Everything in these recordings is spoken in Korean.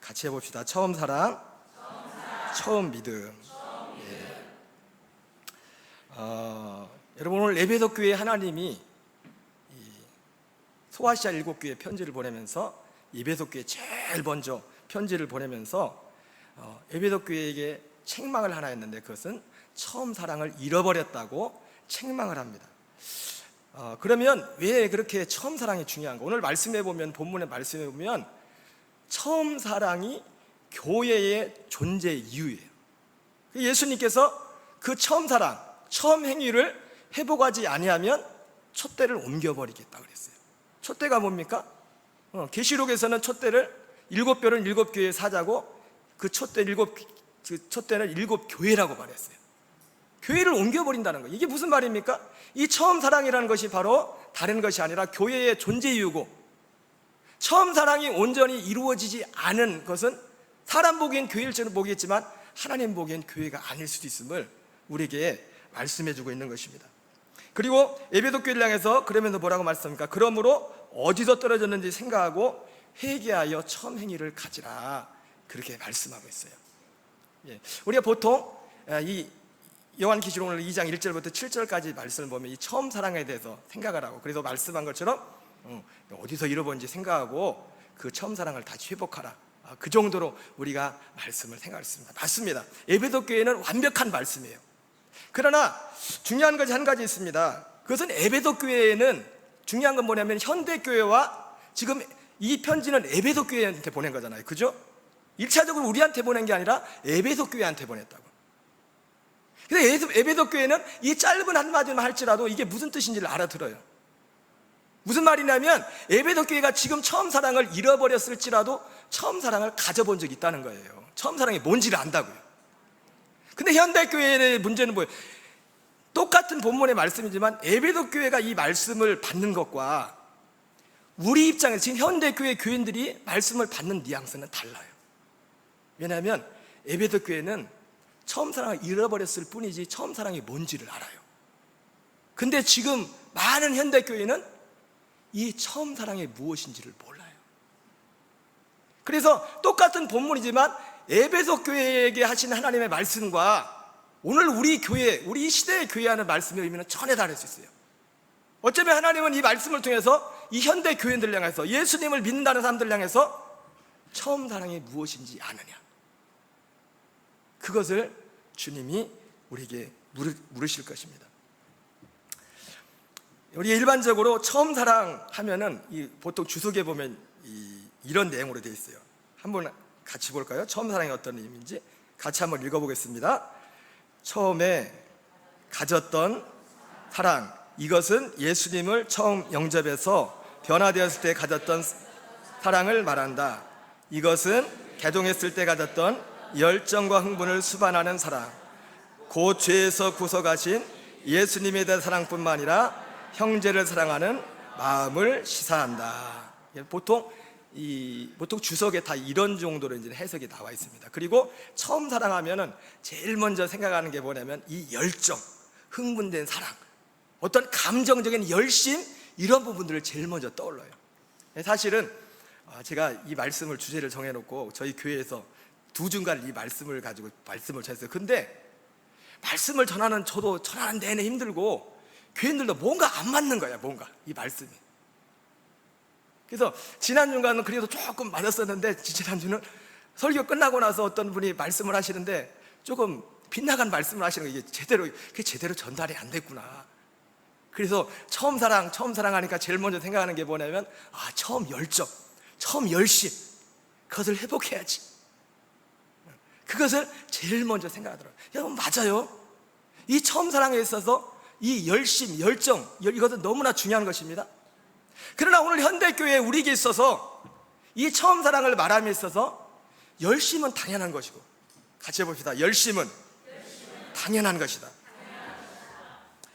같이 해봅시다. 처음 사랑, 처음 믿음. 여러분, 오늘 에베소 교회 하나님이 소아시아 7교회 편지를 보내면서 에베소 교회 제일 먼저 편지를 보내면서 에베소 교회에게 책망을 하나 했는데, 그것은 처음 사랑을 잃어버렸다고 책망을 합니다. 그러면 왜 그렇게 처음 사랑이 중요한가? 오늘 말씀해 보면, 본문의 말씀해 보면 처음 사랑이 교회의 존재 이유예요. 예수님께서 그 처음 사랑, 처음 행위를 회복하지 아니하면 촛대를 옮겨버리겠다 그랬어요. 촛대가 뭡니까? 계시록에서는 촛대를 7별은 7교회에 사자고, 그 촛대는 7교회라고 말했어요. 교회를 옮겨버린다는 거예요. 이게 무슨 말입니까? 이 처음 사랑이라는 것이 바로 다른 것이 아니라 교회의 존재 이유고, 처음 사랑이 온전히 이루어지지 않은 것은 사람 보기엔 교회일지는 모르겠지만 하나님 보기엔 교회가 아닐 수도 있음을 우리에게 말씀해 주고 있는 것입니다. 그리고 에베소 교회를 향해서 그러면서 뭐라고 말씀합니까? 그러므로 어디서 떨어졌는지 생각하고 회개하여 처음 행위를 가지라, 그렇게 말씀하고 있어요. 우리가 보통 이 요한계시록 2장 1절부터 7절까지 말씀을 보면 이 처음 사랑에 대해서 생각을 하고, 그래서 말씀한 것처럼 어디서 잃어버린지 생각하고 그 처음 사랑을 다시 회복하라, 그 정도로 우리가 말씀을 생각했습니다. 맞습니다. 에베소 교회는 완벽한 말씀이에요. 그러나 중요한 것이 한 가지 있습니다. 그것은 에베소 교회에는 중요한 건 뭐냐면, 현대교회와 지금 이 편지는 에베소 교회한테 보낸 거잖아요. 그죠? 1차적으로 우리한테 보낸 게 아니라 에베소 교회한테 보냈다고. 그래서 에베소 교회는 이 짧은 한마디만 할지라도 이게 무슨 뜻인지를 알아들어요. 무슨 말이냐면, 에베소 교회가 지금 처음 사랑을 잃어버렸을지라도 처음 사랑을 가져본 적이 있다는 거예요. 처음 사랑이 뭔지를 안다고요. 근데 현대교회의 문제는 뭐예요? 똑같은 본문의 말씀이지만 에베소 교회가 이 말씀을 받는 것과 우리 입장에서 지금 현대교회 교인들이 말씀을 받는 뉘앙스는 달라요. 왜냐하면 에베소 교회는 처음 사랑을 잃어버렸을 뿐이지 처음 사랑이 뭔지를 알아요. 근데 지금 많은 현대교회는 이 처음 사랑이 무엇인지를 몰라요. 그래서 똑같은 본문이지만 에베소 교회에게 하신 하나님의 말씀과 오늘 우리 교회, 우리 시대의 교회 하는 말씀의 의미는 전혀 다를 수 있어요. 어쩌면 하나님은 이 말씀을 통해서 이 현대 교인들 향해서, 예수님을 믿는다는 사람들 향해서 처음 사랑이 무엇인지 아느냐, 그것을 주님이 우리에게 물으실 것입니다. 우리 일반적으로 처음 사랑 하면은 보통 주석에 보면 이런 내용으로 되어 있어요. 한번 같이 볼까요? 처음 사랑이 어떤 의미인지 같이 한번 읽어보겠습니다. 처음에 가졌던 사랑, 이것은 예수님을 처음 영접해서 변화되었을 때 가졌던 사랑을 말한다. 이것은 개종했을 때 가졌던 열정과 흥분을 수반하는 사랑, 곧 죄에서 구속하신 예수님에 대한 사랑뿐만 아니라 형제를 사랑하는 마음을 시사한다. 보통 주석에 다 이런 정도로 이제 해석이 나와 있습니다. 그리고 처음 사랑하면은 제일 먼저 생각하는 게 뭐냐면 이 열정, 흥분된 사랑, 어떤 감정적인 열심, 이런 부분들을 제일 먼저 떠올려요. 사실은 제가 이 말씀을 주제를 정해놓고 저희 교회에서 2주간 이 말씀을 가지고 말씀을 전했어요. 근데 말씀을 저도 전하는 내내 힘들고 교인들도 뭔가 안 맞는 거야, 뭔가 이 말씀이. 그래서 지난주간은 그래도 조금 맞았었는데, 지난주는 설교 끝나고 나서 어떤 분이 말씀을 하시는데 조금 빗나간 말씀을 하시는 거, 그게 제대로 전달이 안 됐구나. 그래서 처음 사랑 하니까 제일 먼저 생각하는 게 뭐냐면, 처음 열정, 처음 열심, 그것을 회복해야지. 그것을 제일 먼저 생각하더라고요. 여러분, 맞아요. 이 처음 사랑에 있어서 이 열심, 열정, 이것은 너무나 중요한 것입니다. 그러나 오늘 현대교회에 우리에게 있어서 이 처음 사랑을 말함에 있어서 열심은 당연한 것이고, 같이 해봅시다. 열심은 당연한 것이다.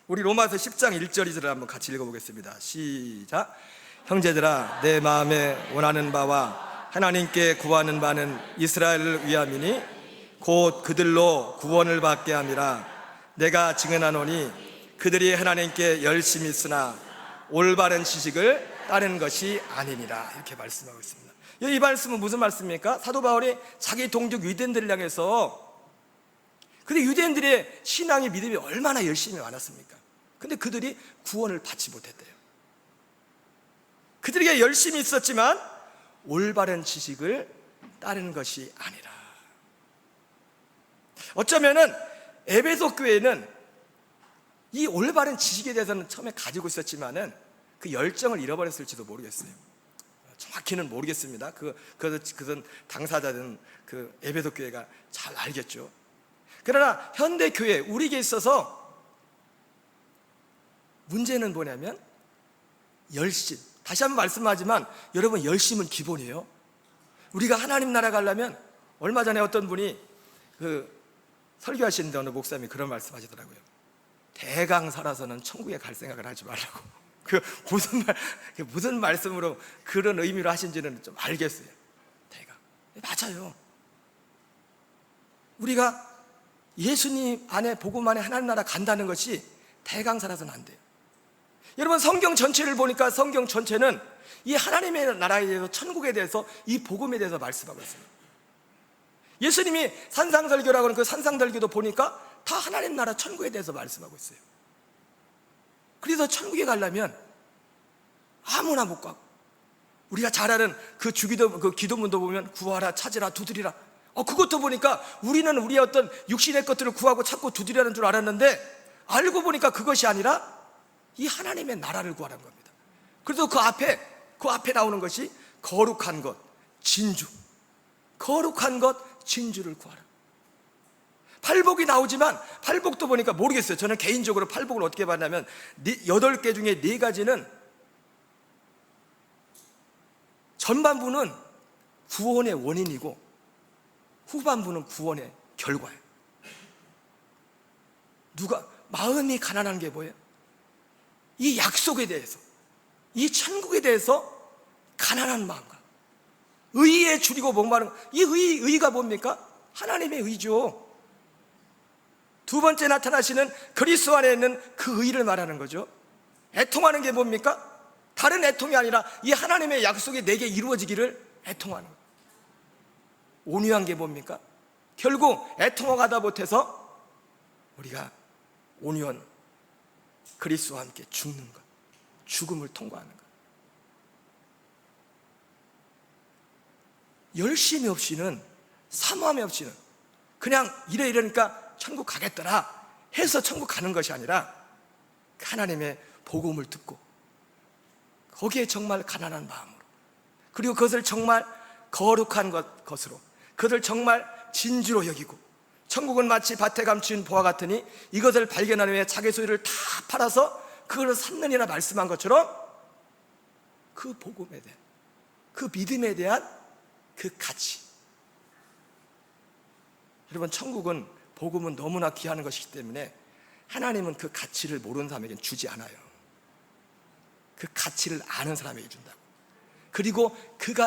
우리 로마서 10장 1절 2절을 한번 같이 읽어보겠습니다. 시작. 형제들아, 내 마음에 원하는 바와 하나님께 구하는 바는 이스라엘을 위함이니 곧 그들로 구원을 받게 함이라. 내가 증언하노니 그들이 하나님께 열심히 쓰나 올바른 지식을 따르는 것이 아니니라. 이렇게 말씀하고 있습니다. 이 말씀은 무슨 말씀입니까? 사도 바울이 자기 동족 유대인들을 향해서, 근데 유대인들의 신앙의 믿음이 얼마나 열심히 많았습니까? 근데 그들이 구원을 받지 못했대요. 그들에게 열심히 있었지만 올바른 지식을 따르는 것이 아니라. 어쩌면은 에베소 교회는 이 올바른 지식에 대해서는 처음에 가지고 있었지만은 그 열정을 잃어버렸을지도 모르겠어요. 정확히는 모르겠습니다. 그것은 당사자든 그 에베소 교회가 잘 알겠죠. 그러나 현대 교회, 우리에게 있어서 문제는 뭐냐면 열심. 다시 한번 말씀하지만 여러분, 열심은 기본이에요. 우리가 하나님 나라 가려면, 얼마 전에 어떤 분이 설교하시는데 어느 목사님이 그런 말씀하시더라고요. 대강 살아서는 천국에 갈 생각을 하지 말라고. 무슨 말씀으로 그런 의미로 하신지는 좀 알겠어요. 대강. 맞아요. 우리가 예수님 안에, 복음 안에 하나님 나라 간다는 것이 대강 살아서는 안 돼요. 여러분, 성경 전체를 보니까 성경 전체는 이 하나님의 나라에 대해서, 천국에 대해서, 이 복음에 대해서 말씀하고 있습니다. 예수님이 산상설교라고 하는 그 산상설교도 보니까 다 하나님 나라 천국에 대해서 말씀하고 있어요. 그래서 천국에 가려면 아무나 못 가고, 우리가 잘 아는 그 기도문도 보면 구하라, 찾으라, 두드리라. 그것도 보니까 우리는 우리의 어떤 육신의 것들을 구하고 찾고 두드리라는 줄 알았는데, 알고 보니까 그것이 아니라 이 하나님의 나라를 구하는 겁니다. 그래서 그 앞에 나오는 것이 거룩한 것, 진주. 거룩한 것, 진주를 구하라. 팔복이 나오지만 팔복도 보니까 모르겠어요. 저는 개인적으로 팔복을 어떻게 봤냐면 8개 중에 4가지는 전반부는 구원의 원인이고 후반부는 구원의 결과예요. 마음이 가난한 게 뭐예요? 이 약속에 대해서, 이 천국에 대해서 가난한 마음과 의에 줄이고 목마른, 이 의가 뭡니까? 하나님의 의죠. 두 번째 나타나시는 그리스도 안에 있는 그 의를 말하는 거죠. 애통하는 게 뭡니까? 다른 애통이 아니라 이 하나님의 약속이 내게 이루어지기를 애통하는 거예요. 온유한 게 뭡니까? 결국 애통하다 못해서 우리가 온유한 그리스도와 함께 죽는 것, 죽음을 통과하는 것. 열심히 없이는, 사모함이 없이는 그냥 이러니까 천국 가겠더라 해서 천국 가는 것이 아니라 하나님의 복음을 듣고 거기에 정말 가난한 마음으로, 그리고 그것을 정말 거룩한 것으로, 그것을 정말 진주로 여기고, 천국은 마치 밭에 감춘 보화 같으니 이것을 발견한 후에 자기 소유를 다 팔아서 그것을 샀느니라 말씀한 것처럼, 그 복음에 대한, 그 믿음에 대한 그 가치. 여러분, 천국은, 복음은 너무나 귀한 것이기 때문에 하나님은 그 가치를 모르는 사람에게는 주지 않아요. 그 가치를 아는 사람에게 준다고. 그리고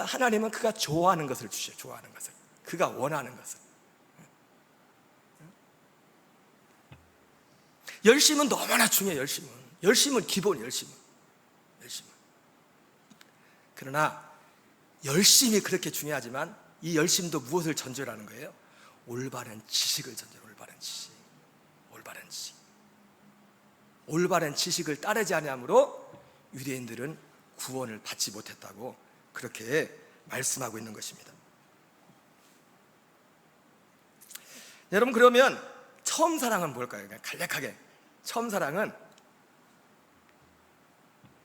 하나님은 그가 좋아하는 것을 주셔요. 좋아하는 것을, 그가 원하는 것을. 열심은 너무나 중요해요. 열심은 기본, 열심은. 그러나 열심이 그렇게 중요하지만 이 열심도 무엇을 전제로 하는 거예요? 올바른 지식을 전제로. 올바른 지식을 따르지 아니함으로 유대인들은 구원을 받지 못했다고 그렇게 말씀하고 있는 것입니다. 여러분, 그러면 처음 사랑은 뭘까요? 그냥 간략하게, 처음 사랑은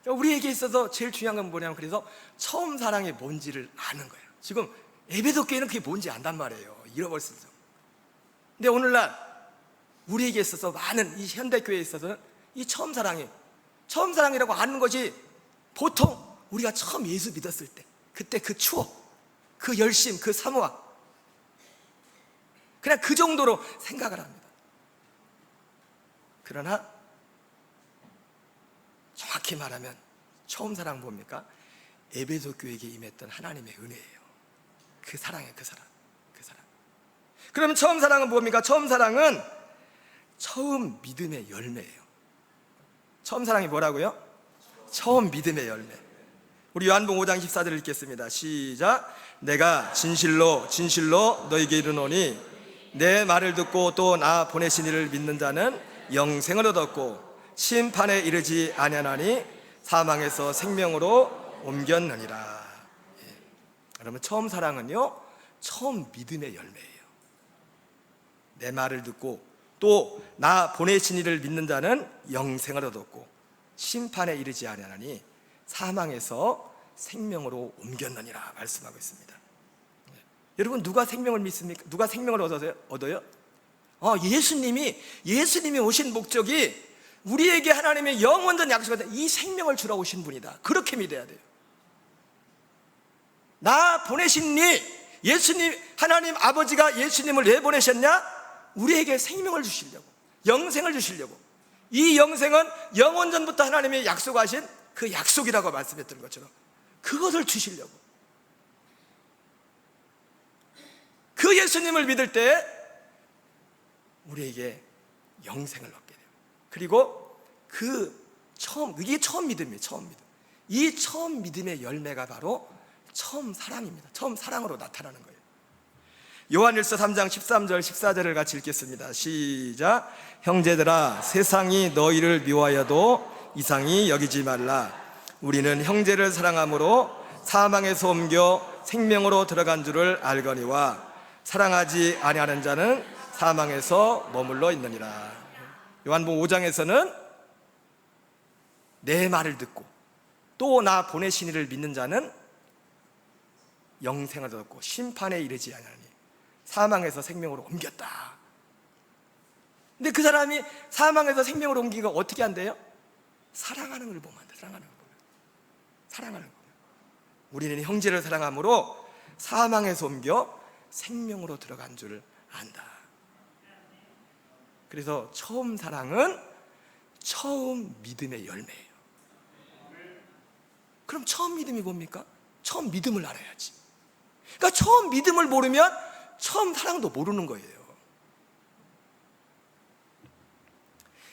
우리에게 있어서 제일 중요한 건 뭐냐면, 그래서 처음 사랑이 뭔지를 아는 거예요. 지금 에베소 교회는 그게 뭔지 안단 말이에요. 잃어버렸어요. 근데 오늘날 우리에게 있어서, 많은 이 현대 교회에 있어서는 이 처음 사랑이라고 아는 것이 보통 우리가 처음 예수 믿었을 때, 그때 그 추억, 그 열심, 그 사모함, 그냥 그 정도로 생각을 합니다. 그러나 정확히 말하면 처음 사랑은 뭡니까? 에베소 교회에게 임했던 하나님의 은혜예요. 그 사랑이에요. 그 사랑. 그러면 처음 사랑은 뭡니까? 처음 사랑은 처음 믿음의 열매예요. 처음 사랑이 뭐라고요? 처음 믿음의 열매. 우리 요한복음 5장 14절을 읽겠습니다. 시작. 내가 진실로 진실로 너희에게 이르노니 내 말을 듣고 또 나 보내신 이를 믿는 자는 영생을 얻었고 심판에 이르지 아니하나니 사망에서 생명으로 옮겼느니라. 그러면 처음 사랑은요, 처음 믿음의 열매예요. 내 말을 듣고 또 나 보내신 이를 믿는 자는 영생을 얻었고 심판에 이르지 아니하나니 사망에서 생명으로 옮겼느니라 말씀하고 있습니다. 여러분, 누가 생명을 믿습니까? 누가 생명을 얻어요? 예수님이 오신 목적이 우리에게 하나님의 영원전 약속을 이 생명을 주러 오신 분이다. 그렇게 믿어야 돼요. 나 보내신 예수님, 하나님 아버지가 예수님을 왜 보내셨냐? 우리에게 생명을 주시려고, 영생을 주시려고. 이 영생은 영원전부터 하나님이 약속하신 그 약속이라고 말씀했던 것처럼 그것을 주시려고. 그 예수님을 믿을 때 우리에게 영생을 얻게 돼요. 그리고 이게 처음 믿음이에요. 처음 믿음. 이 처음 믿음의 열매가 바로 처음 사랑입니다. 처음 사랑으로 나타나는 거예요. 요한일서 3장 13절 14절을 같이 읽겠습니다. 시작. 형제들아, 세상이 너희를 미워하여도 이상히 여기지 말라. 우리는 형제를 사랑함으로 사망에서 옮겨 생명으로 들어간 줄을 알거니와 사랑하지 아니하는 자는 사망에서 머물러 있느니라. 요한복음 5장에서는 내 말을 듣고 또 나 보내신 이를 믿는 자는 영생을 얻었고 심판에 이르지 아니하니 사망에서 생명으로 옮겼다. 근데 그 사람이 사망에서 생명으로 옮기기가 어떻게 한대요? 사랑하는 걸 보면 안 돼. 사랑하는 거. 우리는 형제를 사랑함으로 사망에서 옮겨 생명으로 들어간 줄 안다. 그래서 처음 사랑은 처음 믿음의 열매예요. 그럼 처음 믿음이 뭡니까? 처음 믿음을 알아야지. 그러니까 처음 믿음을 모르면 처음 사랑도 모르는 거예요.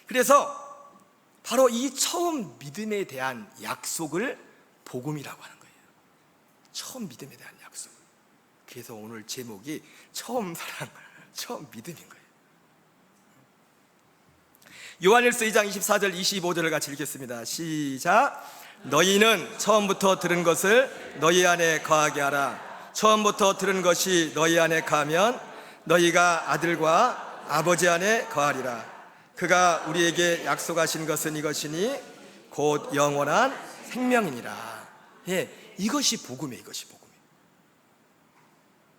그래서 바로 이 처음 믿음에 대한 약속을 복음이라고 하는 거예요. 처음 믿음에 대한 약속. 그래서 오늘 제목이 처음 사랑, 처음 믿음인 거예요. 요한일서 2장 24절 25절을 같이 읽겠습니다. 시작. 너희는 처음부터 들은 것을 너희 안에 거하게 하라. 처음부터 들은 것이 너희 안에 거하면 너희가 아들과 아버지 안에 거하리라. 그가 우리에게 약속하신 것은 이것이니 곧 영원한 생명이니라. 이것이 복음이에요. 이것이 복음이에요.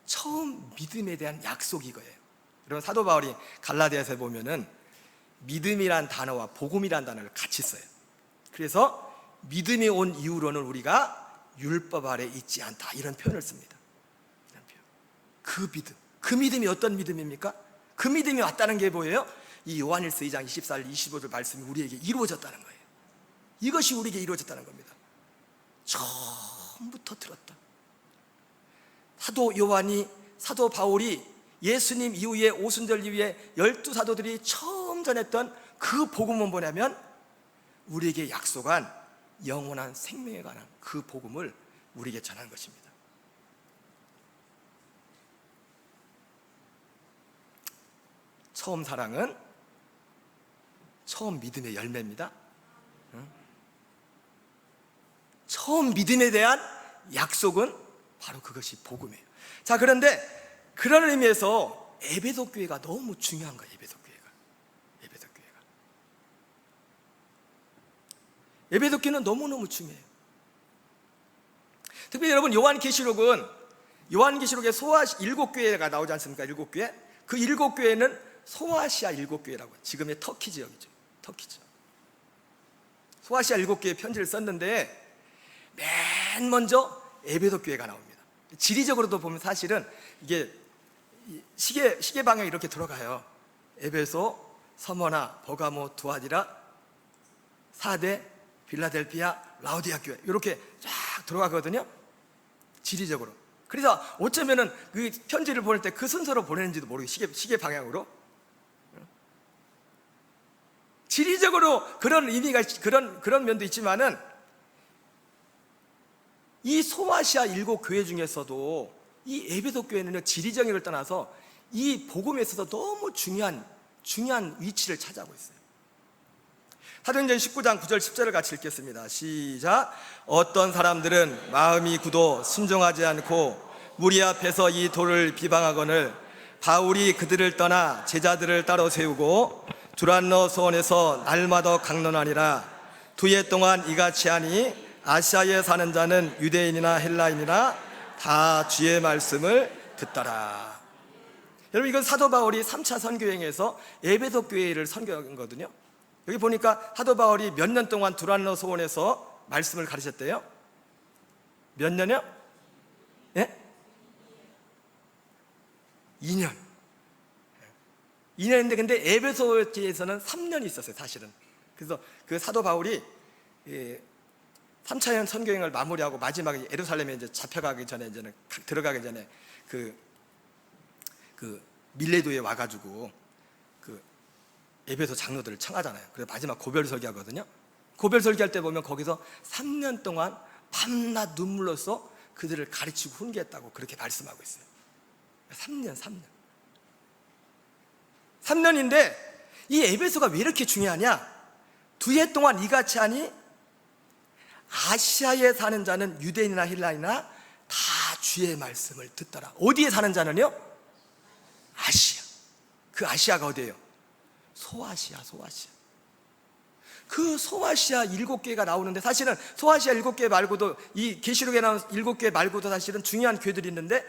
처음 믿음에 대한 약속이 이거예요. 여러분, 사도 바울이 갈라디아서에 보면은 믿음이란 단어와 복음이란 단어를 같이 써요. 그래서 믿음이 온 이후로는 우리가 율법 아래 있지 않다, 이런 표현을 씁니다. 그 믿음이 어떤 믿음입니까? 그 믿음이 왔다는 게 뭐예요? 이 요한일서 2장 24절 25절 말씀이 우리에게 이루어졌다는 거예요. 이것이 우리에게 이루어졌다는 겁니다. 처음부터 들었다. 사도 바울이 예수님 이후에 오순절 이후에 12사도들이 처음 전했던 그 복음은 뭐냐면 우리에게 약속한 영원한 생명에 관한 그 복음을 우리에게 전하는 것입니다. 처음 사랑은 처음 믿음의 열매입니다. 처음 믿음에 대한 약속은 바로 그것이 복음이에요. 자, 그런데 그런 의미에서 에베소 교회가 너무 중요한 거예요. 에베소 교회는 너무너무 중요해요. 특별히 여러분, 요한계시록에 소아 7교회가 나오지 않습니까? 7교회. 그 7교회는 소아시아 7교회라고, 지금의 터키 지역이죠. 소아시아 7교회 편지를 썼는데 맨 먼저 에베소 교회가 나옵니다. 지리적으로도 보면 사실은 이게 시계 방향이 이렇게 들어가요. 에베소, 서머나, 버가모, 두아디라, 사대, 빌라델피아, 라오디아 교회, 이렇게 쫙 들어가거든요. 지리적으로. 그래서 어쩌면은 그 편지를 보낼 때 그 순서로 보내는지도 모르고 시계 방향으로. 지리적으로 그런 의미가 그런 면도 있지만은 이 소아시아 7교회 중에서도 이 에베소 교회는 지리적인 걸 떠나서 이 복음에 있어서 너무 중요한 위치를 차지하고 있어요. 사도행전 19장 9절 10절을 같이 읽겠습니다. 시작. 어떤 사람들은 마음이 굳어 순종하지 않고 무리 앞에서 이 돌을 비방하거늘 바울이 그들을 떠나 제자들을 따로 세우고 두란노 소원에서 날마다 강론하니라. 2해 동안 이같이 하니 아시아에 사는 자는 유대인이나 헬라인이나 다 주의 말씀을 듣더라. 여러분, 이건 사도 바울이 3차 선교행에서 에베소 교회를 선교한 거거든요. 여기 보니까 사도 바울이 몇 년 동안 두란노 소원에서 말씀을 가르쳤대요. 몇 년이요? 예? 2년. 2년인데 근데 에베소에서는 3년이 있었어요, 사실은. 그래서 그 사도 바울이 3차 선교행을 마무리하고 마지막에 예루살렘에 이제 잡혀가기 전에, 이제는 들어가기 전에 그 밀레도에 와가지고 그 에베소 장로들을 청하잖아요. 그래서 마지막 고별 설교하거든요. 고별 설교할 때 보면 거기서 3년 동안 밤낮 눈물로써 그들을 가르치고 훈계했다고 그렇게 말씀하고 있어요. 3년인데 이 에베소가 왜 이렇게 중요하냐? 2해 동안 이같이 하니 아시아에 사는 자는 유대인이나 헬라인이나 다 주의 말씀을 듣더라. 어디에 사는 자는요? 아시아. 그 아시아가 어디예요? 소아시아. 그 소아시아 7개가 나오는데, 사실은 소아시아 7개 말고도 이 계시록에 나온 7개 말고도 사실은 중요한 교회들이 있는데,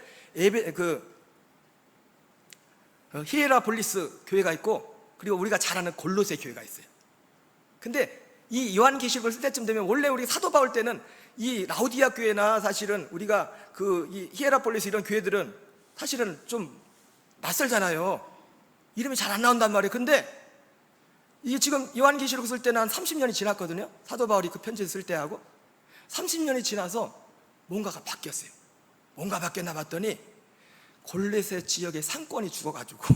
히에라폴리스 교회가 있고, 그리고 우리가 잘 아는 골로새 교회가 있어요. 근데 이 요한계시록을 쓸 때쯤 되면 원래 우리 사도 바울 때는 이 라우디아 교회나 사실은 우리가 이 히에라폴리스 이런 교회들은 사실은 좀 낯설잖아요. 이름이 잘 안 나온단 말이에요. 근데 이게 지금 요한계시록 쓸 때는 한 30년이 지났거든요. 사도 바울이 그 편지를 쓸 때하고 30년이 지나서 뭔가가 바뀌었어요. 뭔가 바뀌었나 봤더니 골레세 지역의 상권이 죽어가지고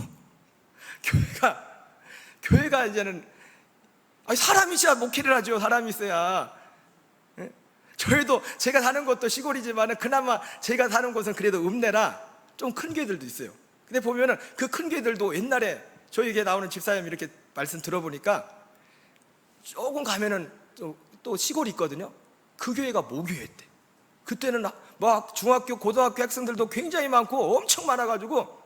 교회가 이제는, 사람이 있어야 목회를 하죠. 사람이 있어야. 저희도 제가 사는 곳도 시골이지만 그나마 제가 사는 곳은 그래도 읍내라 좀 큰 교회들도 있어요. 근데 보면은 그 큰 교회들도 옛날에 저에게 나오는 집사님 이렇게 말씀 들어보니까 조금 가면은 또 시골이 있거든요. 그 교회가 모교회였대. 그때는 막 중학교, 고등학교 학생들도 굉장히 많고 엄청 많아가지고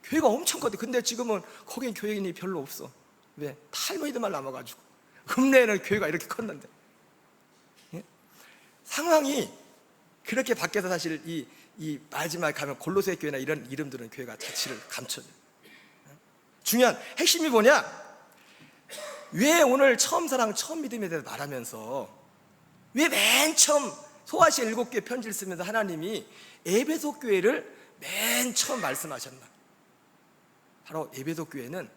교회가 엄청 컸대. 근데 지금은 거긴 교회인이 별로 없어. 왜? 다 할머니들만 남아가지고. 읍내에는 교회가 이렇게 컸는데. 예? 상황이 그렇게 바뀌어서 사실 이 마지막에 가면 골로새 교회나 이런 이름들은 교회가 자취를 감춰요. 중요한 핵심이 뭐냐? 왜 오늘 처음 사랑, 처음 믿음에 대해서 말하면서 왜 맨 처음 소아시아 7개 편지를 쓰면서 하나님이 에베소 교회를 맨 처음 말씀하셨나? 바로 에베소 교회는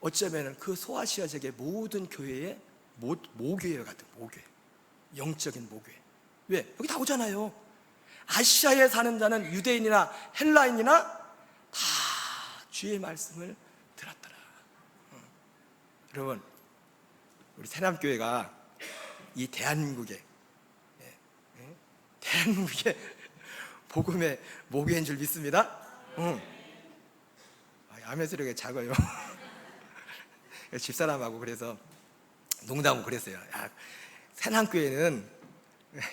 어쩌면 그 소아시아 지역의 모든 교회의 모교회 같은 모교회, 영적인 모교회. 왜? 여기 다 오잖아요. 아시아에 사는 자는 유대인이나 헬라인이나 다 주의 말씀을 들었더라. 여러분, 우리 새남교회가 이 대한민국의 복음의 모교인 줄 믿습니다. 아멘 소리가 작아요. 집사람하고 그래서 농담을 그랬어요. 새남교회는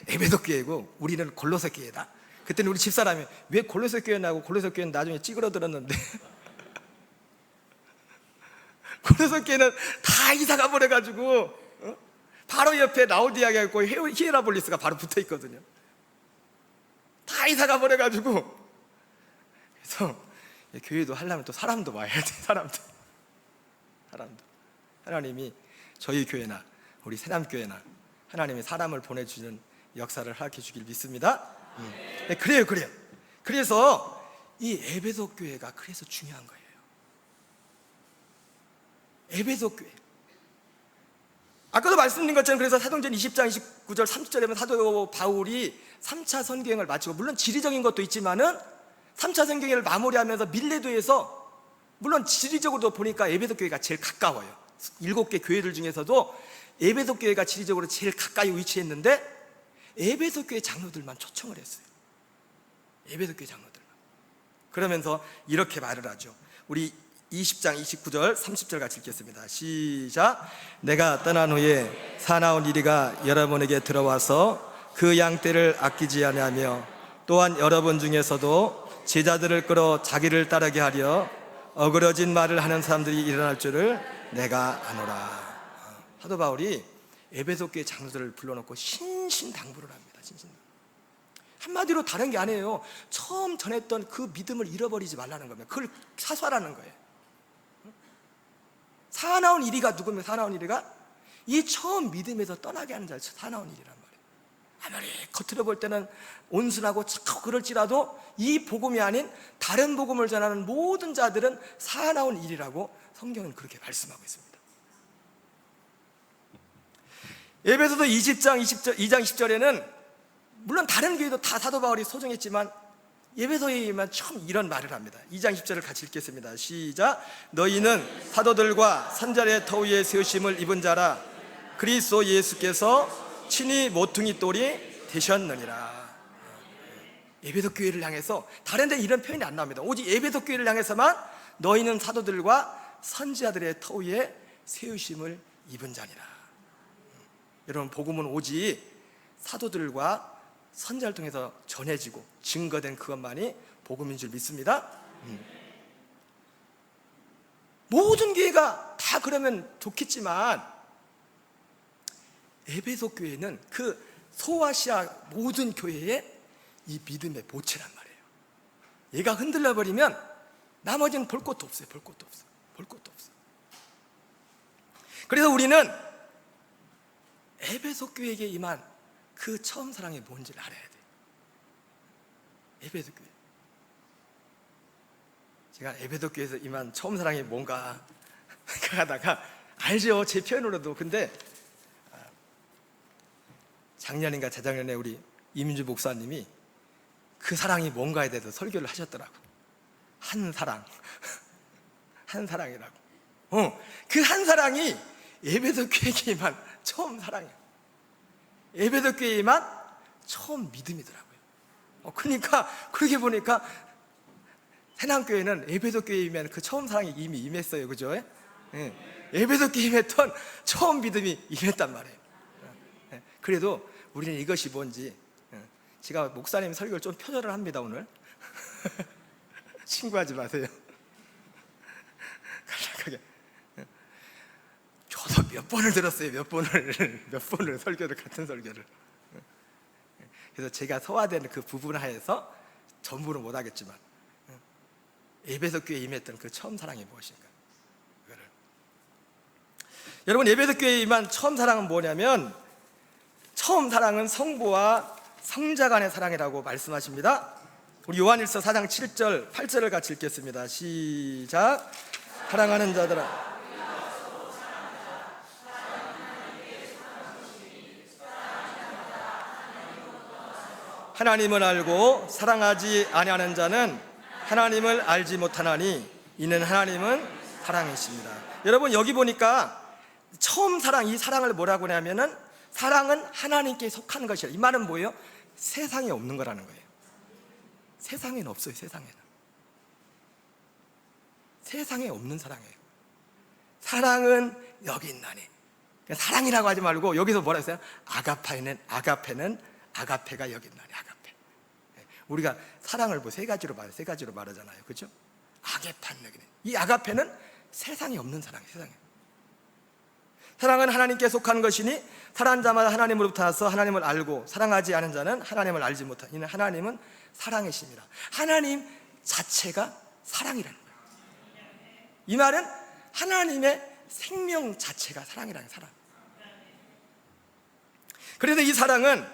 에베소 교회고 우리는 골로새 교회다. 그때는 우리 집사람이 왜 골로새 교회냐고, 골로새 교회는 나중에 찌그러들었는데 골로새 교회는 다 이사가 버려가지고 바로 옆에 라우디아가 있고 히에라폴리스가 바로 붙어 있거든요. 다 이사가 버려가지고. 그래서 교회도 하려면 또 사람도 와야 돼. 사람도. 하나님이 저희 교회나 우리 새남교회나 하나님이 사람을 보내주는 역사를 허락해 주길 믿습니다. 그래요. 그래서 이 에베소 교회가 그래서 중요한 거예요. 에베소 교회. 아까도 말씀드린 것처럼 그래서 사도행전 20장 29절 30절에 보면 사도 바울이 3차 선교행을 마치고, 물론 지리적인 것도 있지만은 3차 선교행을 마무리하면서 밀레도에서, 물론 지리적으로도 보니까 에베소 교회가 제일 가까워요. 7개 교회들 중에서도 에베소 교회가 지리적으로 제일 가까이 위치했는데 에베소 교회 장로들만 초청을 했어요. 에베소 교회 장로들만. 그러면서 이렇게 말을 하죠. 우리 20장 29절 30절 같이 읽겠습니다. 시작. 내가 떠난 후에 사나운 이리가 여러분에게 들어와서 그 양떼를 아끼지 아니하며 또한 여러분 중에서도 제자들을 끌어 자기를 따르게 하려 어그러진 말을 하는 사람들이 일어날 줄을 내가 아노라. 사도 바울이 에베소 교회 장로들을 불러놓고 신신당부를 합니다. 한마디로 다른 게 아니에요. 처음 전했던 그 믿음을 잃어버리지 말라는 겁니다. 그걸 사수하라는 거예요. 사나운 이리가 누구면 사나운 이리가 이 처음 믿음에서 떠나게 하는 자를 사나운 이리란 말이에요. 아무리 겉으로 볼 때는 온순하고 착하고 그럴지라도 이 복음이 아닌 다른 복음을 전하는 모든 자들은 사나운 일이라고 성경은 그렇게 말씀하고 있습니다. 에베소서 20장 2장 10절에는 물론 다른 교회도 다 사도 바울이 소정했지만 에베소에만 처음 이런 말을 합니다. 2장 10절을 같이 읽겠습니다. 시작. 너희는 사도들과 선자의 터 위에 세우심을 입은 자라. 그리스도 예수께서 친히 모퉁이 돌이 되셨느니라. 에베소 교회를 향해서 다른 데 이런 표현이 안 나옵니다. 오직 에베소 교회를 향해서만 너희는 사도들과 선지자들의 터 위에 세우심을 입은 자니라. 여러분, 복음은 오직 사도들과 선자를 통해서 전해지고 증거된 그것만이 복음인 줄 믿습니다. 모든 교회가 다 그러면 좋겠지만 에베소 교회는 그 소아시아 모든 교회의 이 믿음의 보채란 말이에요. 얘가 흔들려 버리면 나머지는 볼 것도 없어요. 볼 것도 없어. 볼 것도 없어. 그래서 우리는 에베소 교회에게 임한 그 처음 사랑이 뭔지를 알아야 돼요. 에베소 교회. 제가 에베소 교회에서 임한 처음 사랑이 뭔가 생각하다가 알죠, 제 표현으로도. 근데 작년인가 재작년에 우리 이민주 목사님이 그 사랑이 뭔가에 대해서 설교를 하셨더라고. 한 사랑. 한 사랑이라고. 그 한 사랑이 에베소 교회에 임한 처음 사랑이에요. 에베소 교회에 임한 처음 믿음이더라고요. 그러니까 그렇게 보니까 새남교회는 에베소 교회에 임한 그 처음 사랑이 이미 임했어요. 그죠? 에베소 교회에 임했던 처음 믿음이 임했단 말이에요. 그래도 우리는 이것이 뭔지, 제가 목사님 설교를 좀 표절을 합니다 오늘. 신고하지 마세요. 간략하게. 저도 몇 번을 들었어요. 몇 번을 설교를, 같은 설교를. 그래서 제가 소화되는 그 부분 하에서 전부는 못하겠지만 에베소 교회에 임했던 그 처음 사랑이 무엇인가, 그거를. 여러분, 에베소 교회에 임한 처음 사랑은 뭐냐면, 처음 사랑은 성부와 성자 간의 사랑이라고 말씀하십니다. 우리 요한일서 4장 7절 8절을 같이 읽겠습니다. 시작. 사랑하는 자들아, 하나님을 알고 사랑하지 아니하는 자는 하나님을 알지 못하나니 이는 하나님은 사랑이십니다. 여러분, 여기 보니까 처음 사랑, 이 사랑을 뭐라고 하냐면은 사랑은 하나님께 속한 것이라. 이 말은 뭐예요? 세상에 없는 거라는 거예요. 세상에는 없어요. 세상에 없는 사랑이에요. 사랑은 여기 있나니. 사랑이라고 하지 말고 여기서 뭐라 했어요? 아가페는 아가페가 여기 있나니. 아가페. 우리가 사랑을 뭐 세 가지로 말하잖아요. 그렇죠? 아게판 여기는. 이 아가페는 세상에 없는 사랑이에요. 세상에. 사랑은 하나님께 속한 것이니 사랑하는 자마다 하나님으로부터 나서 하나님을 알고 사랑하지 않은 자는 하나님을 알지 못하니 이는 하나님은 사랑이십니다. 하나님 자체가 사랑이라는 거예요. 이 말은 하나님의 생명 자체가 사랑이라는 사랑. 그래서 이 사랑은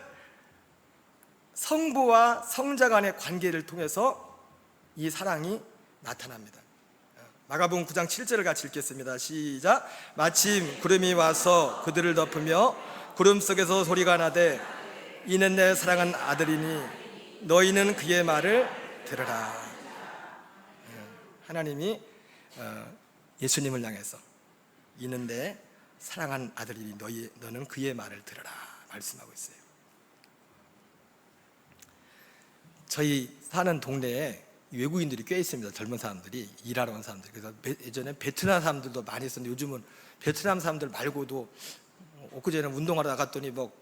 성부와 성자 간의 관계를 통해서 이 사랑이 나타납니다. 마가복음 9장 7절을 같이 읽겠습니다. 시작. 마침 구름이 와서 그들을 덮으며 구름 속에서 소리가 나되 이는 내 사랑하는 아들이니 너희는 그의 말을 들으라. 하나님이 예수님을 향해서 이는 내 사랑하는 아들이니 너는 그의 말을 들으라 말씀하고 있어요. 저희 사는 동네에 외국인들이 꽤 있습니다. 젊은 사람들이, 일하러 온 사람들. 그래서 예전에 베트남 사람들도 많이 있었는데 요즘은 베트남 사람들 말고도 엊그제는 운동하러 나갔더니 뭐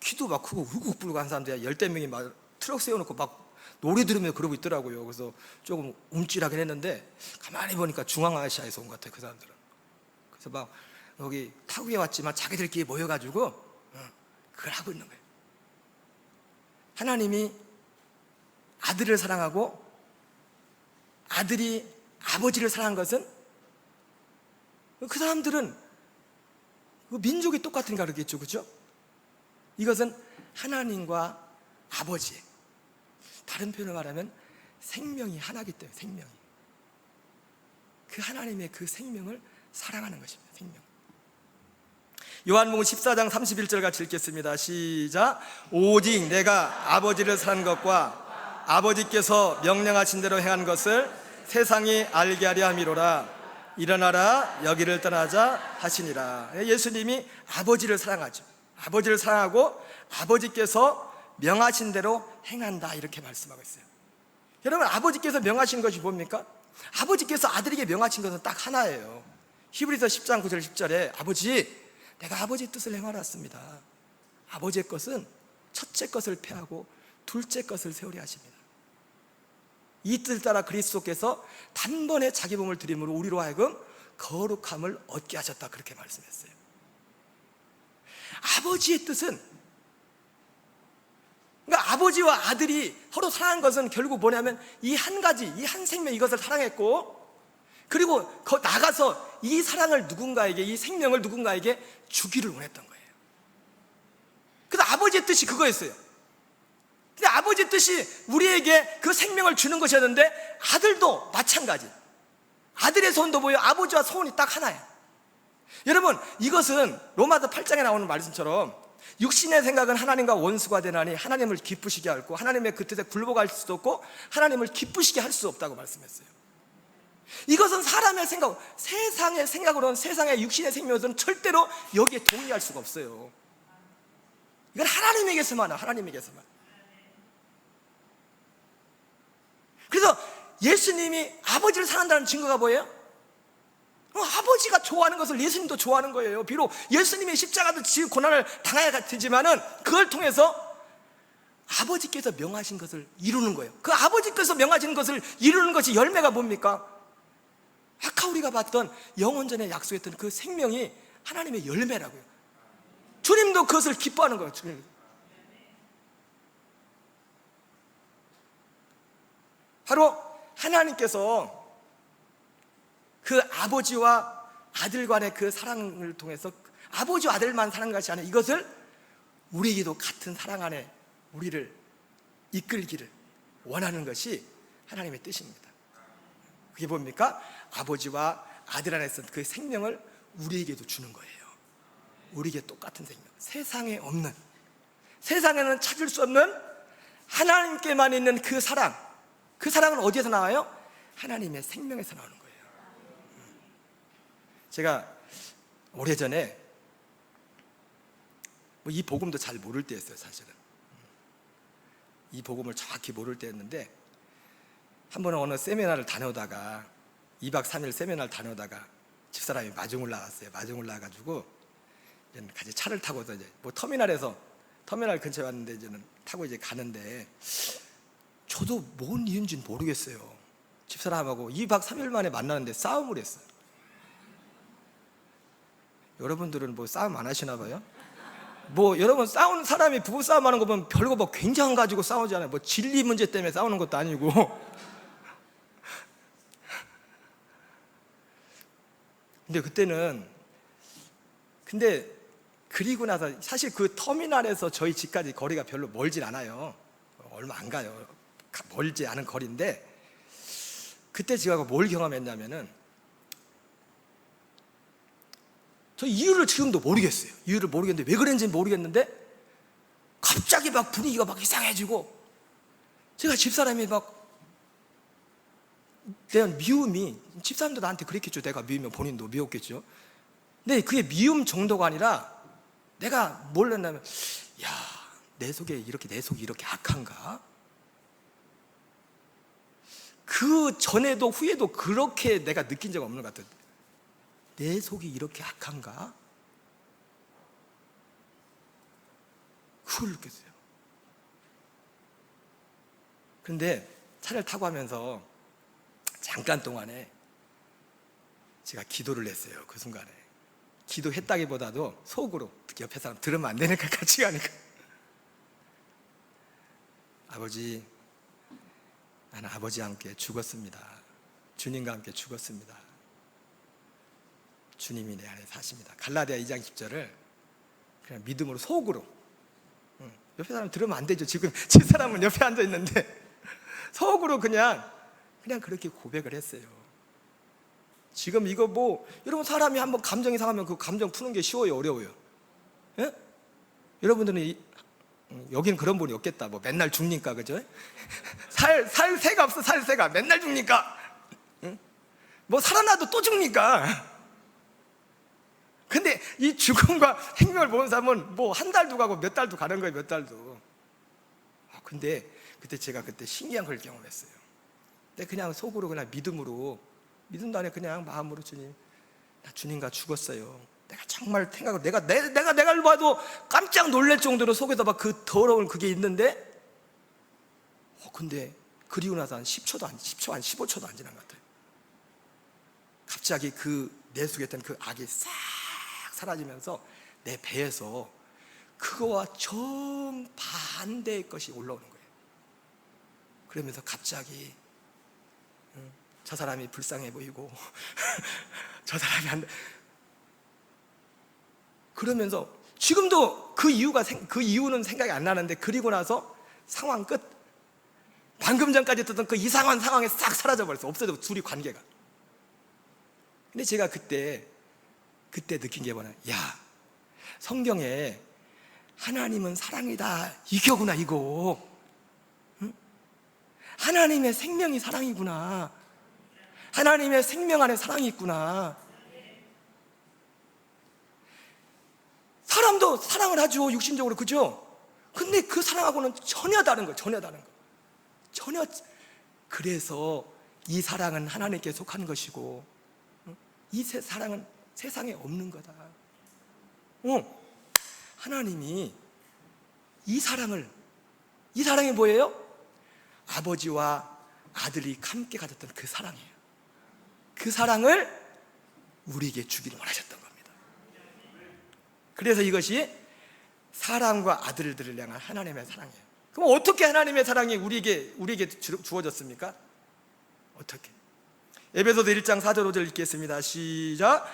키도 막 크고 훅훅 불고 한 사람들이 열댓 명이 막 트럭 세워놓고 막 노래 들으면서 그러고 있더라고요. 그래서 조금 움찔하긴 했는데 가만히 보니까 중앙아시아에서 온 것 같아요, 그 사람들은. 그래서 막 여기 타국에 왔지만 자기들끼리 모여가지고 그걸 하고 있는 거예요. 하나님이 아들을 사랑하고 아들이 아버지를 사랑한 것은 그 사람들은 그 민족이 똑같으니까 그러겠죠, 그렇죠? 이것은 하나님과 아버지, 다른 표현을 말하면 생명이 하나이기 때문에 생명이 그 하나님의 그 생명을 사랑하는 것입니다. 생명. 요한복음 14장 31절 같이 읽겠습니다. 시작. 오직 내가 아버지를 사랑한 것과 아버지께서 명령하신 대로 행한 것을 세상이 알게 하려 함이로라. 일어나라 여기를 떠나자 하시니라. 예수님이 아버지를 사랑하죠. 아버지를 사랑하고 아버지께서 명하신 대로 행한다, 이렇게 말씀하고 있어요. 여러분, 아버지께서 명하신 것이 뭡니까? 아버지께서 아들에게 명하신 것은 딱 하나예요. 히브리서 10장 9절 10절에 아버지, 내가 아버지의 뜻을 행하러 왔습니다. 아버지의 것은 첫째 것을 폐하고 둘째 것을 세우려 하십니다. 이 뜻을 따라 그리스도께서 단번에 자기 몸을 드림으로 우리로 하여금 거룩함을 얻게 하셨다, 그렇게 말씀했어요. 아버지의 뜻은, 그러니까 아버지와 아들이 서로 사랑한 것은 결국 뭐냐면 이 한 가지, 이 한 생명, 이것을 사랑했고, 그리고 나가서 이 사랑을 누군가에게, 이 생명을 누군가에게 주기를 원했던 거예요. 그래서 아버지의 뜻이 그거였어요. 근데 아버지의 뜻이 우리에게 그 생명을 주는 것이었는데, 아들도 마찬가지. 아들의 소원도 뭐예요? 아버지와 소원이 딱 하나예요. 여러분, 이것은 로마서 8장에 나오는 말씀처럼 육신의 생각은 하나님과 원수가 되나니 하나님을 기쁘시게 하고 하나님의 그 뜻에 굴복할 수도 없고 하나님을 기쁘시게 할 수 없다고 말씀했어요. 이것은 사람의 생각, 세상의 생각으로는, 세상의 육신의 생명으로는 절대로 여기에 동의할 수가 없어요. 이건 하나님에게서만, 하나님에게서만. 그래서 예수님이 아버지를 사랑한다는 증거가 뭐예요? 아버지가 좋아하는 것을 예수님도 좋아하는 거예요. 비록 예수님이 십자가도 지고 고난을 당해야 되지만은 그걸 통해서 아버지께서 명하신 것을 이루는 거예요. 그 아버지께서 명하신 것을 이루는 것이 열매가 뭡니까? 아까 우리가 봤던 영원전에 약속했던 그 생명이 하나님의 열매라고요. 주님도 그것을 기뻐하는 거예요. 주님. 바로 하나님께서 그 아버지와 아들 간의 그 사랑을 통해서 아버지와 아들만 사랑하는 것이 아니라 이것을 우리에게도 같은 사랑 안에 우리를 이끌기를 원하는 것이 하나님의 뜻입니다. 그게 뭡니까? 아버지와 아들 안에 있던 그 생명을 우리에게도 주는 거예요. 우리에게 똑같은 생명, 세상에 없는, 세상에는 찾을 수 없는 하나님께만 있는 그 사랑, 그 사랑은 어디에서 나와요? 하나님의 생명에서 나오는 거예요. 제가 오래전에 이 복음도 잘 모를 때였어요. 사실은 이 복음을 정확히 모를 때였는데, 한 번은 어느 세미나를 다녀오다가 2박 3일 세미나를 다녀오다가 집사람이 마중 올라왔어요. 마중 올라와가지고 같이 차를 타고서 이제 터미널 근처에 왔는데 이제는 타고 이제 가는데, 저도 뭔 이유인지는 모르겠어요. 집사람하고 2박 3일 만에 만나는데 싸움을 했어요. 여러분들은 뭐 싸움 안 하시나 봐요? 여러분 싸우는 사람이 부부싸움 하는 거 보면 별거 뭐 굉장한 가지고 싸우지 않아요. 진리 문제 때문에 싸우는 것도 아니고. 근데 그리고 나서 사실 그 터미널에서 저희 집까지 거리가 별로 멀진 않아요. 얼마 안 가요. 멀지 않은 거리인데, 그때 제가 뭘 경험했냐면은, 저 이유를 지금도 모르겠어요. 이유를 모르겠는데, 왜 그랬는지 모르겠는데 갑자기 막 분위기가 막 이상해지고, 제가 집사람이 막 대한 미움이, 집사람도 나한테 그랬겠죠. 내가 미우면 본인도 미웠겠죠. 근데 그게 미움 정도가 아니라 내가 뭘 했냐면, 야, 내 속이 이렇게 악한가? 그 전에도 후에도 그렇게 내가 느낀 적 없는 것 같아요. 내 속이 이렇게 악한가? 그걸 느꼈어요. 그런데 차를 타고 하면서 잠깐 동안에 제가 기도를 했어요. 그 순간에 기도했다기보다도 속으로, 옆에 사람 들으면 안 되니까 같이 가니까, 아버지, 나는 아버지와 함께 죽었습니다. 주님과 함께 죽었습니다. 주님이 내 안에 사십니다. 갈라디아 2장 10절을 그냥 믿음으로 속으로, 옆에 사람 들으면 안 되죠. 지금 제 사람은 옆에 앉아 있는데 속으로 그냥 그렇게 고백을 했어요. 지금 이거 뭐, 여러분 사람이 한번 감정이 상하면 그 감정 푸는 게 쉬워요, 어려워요? 예? 여러분들은 여기는 그런 분이 없겠다. 뭐 맨날 죽니까, 그죠? 살 새가 없어, 살 새가 맨날 죽니까. 응? 뭐 살아나도 또 죽니까. 근데 이 죽음과 생명을 보는 사람은 뭐 한 달도 가고 몇 달도 가는 거예요, 몇 달도. 근데 그때 제가 신기한 걸 경험했어요. 근데 그냥 속으로 그냥 믿음도 안에 그냥 마음으로, 주님, 나 주님과 죽었어요. 내가 정말 생각을, 내가 봐도 깜짝 놀랄 정도로 속에다 막 그 더러운 그게 있는데, 근데 그리고 나서 한 10초, 한 15초도 안 지난 것 같아요. 갑자기 내 속에 있던 그 악이 싹 사라지면서 내 배에서 그거와 정반대의 것이 올라오는 거예요. 그러면서 갑자기 저 사람이 불쌍해 보이고 저 사람이 안 돼. 그러면서 지금도 그 이유는 생각이 안 나는데, 그리고 나서 상황 끝. 방금 전까지 듣던 그 이상한 상황에 싹 사라져 버렸어. 없어져, 둘이 관계가. 근데 제가 그때 느낀 게 뭐냐, 야, 성경에 하나님은 사랑이다, 이거구나, 이거. 응? 하나님의 생명이 사랑이구나. 하나님의 생명 안에 사랑이 있구나. 사람도 사랑을 하죠, 육신적으로, 그죠? 근데 그 사랑하고는 전혀 다른 거예요, 전혀 다른 거. 그래서 이 사랑은 하나님께 속한 것이고, 이 사랑은 세상에 없는 거다. 하나님이 이 사랑이 뭐예요? 아버지와 아들이 함께 가졌던 그 사랑이에요. 그 사랑을 우리에게 주기를 원하셨던 겁니다. 그래서 이것이 사랑과 아들들을 향한 하나님의 사랑이에요. 그럼 어떻게 하나님의 사랑이 우리에게 주어졌습니까? 어떻게? 에베소서 1장 4절 5절 읽겠습니다. 시작.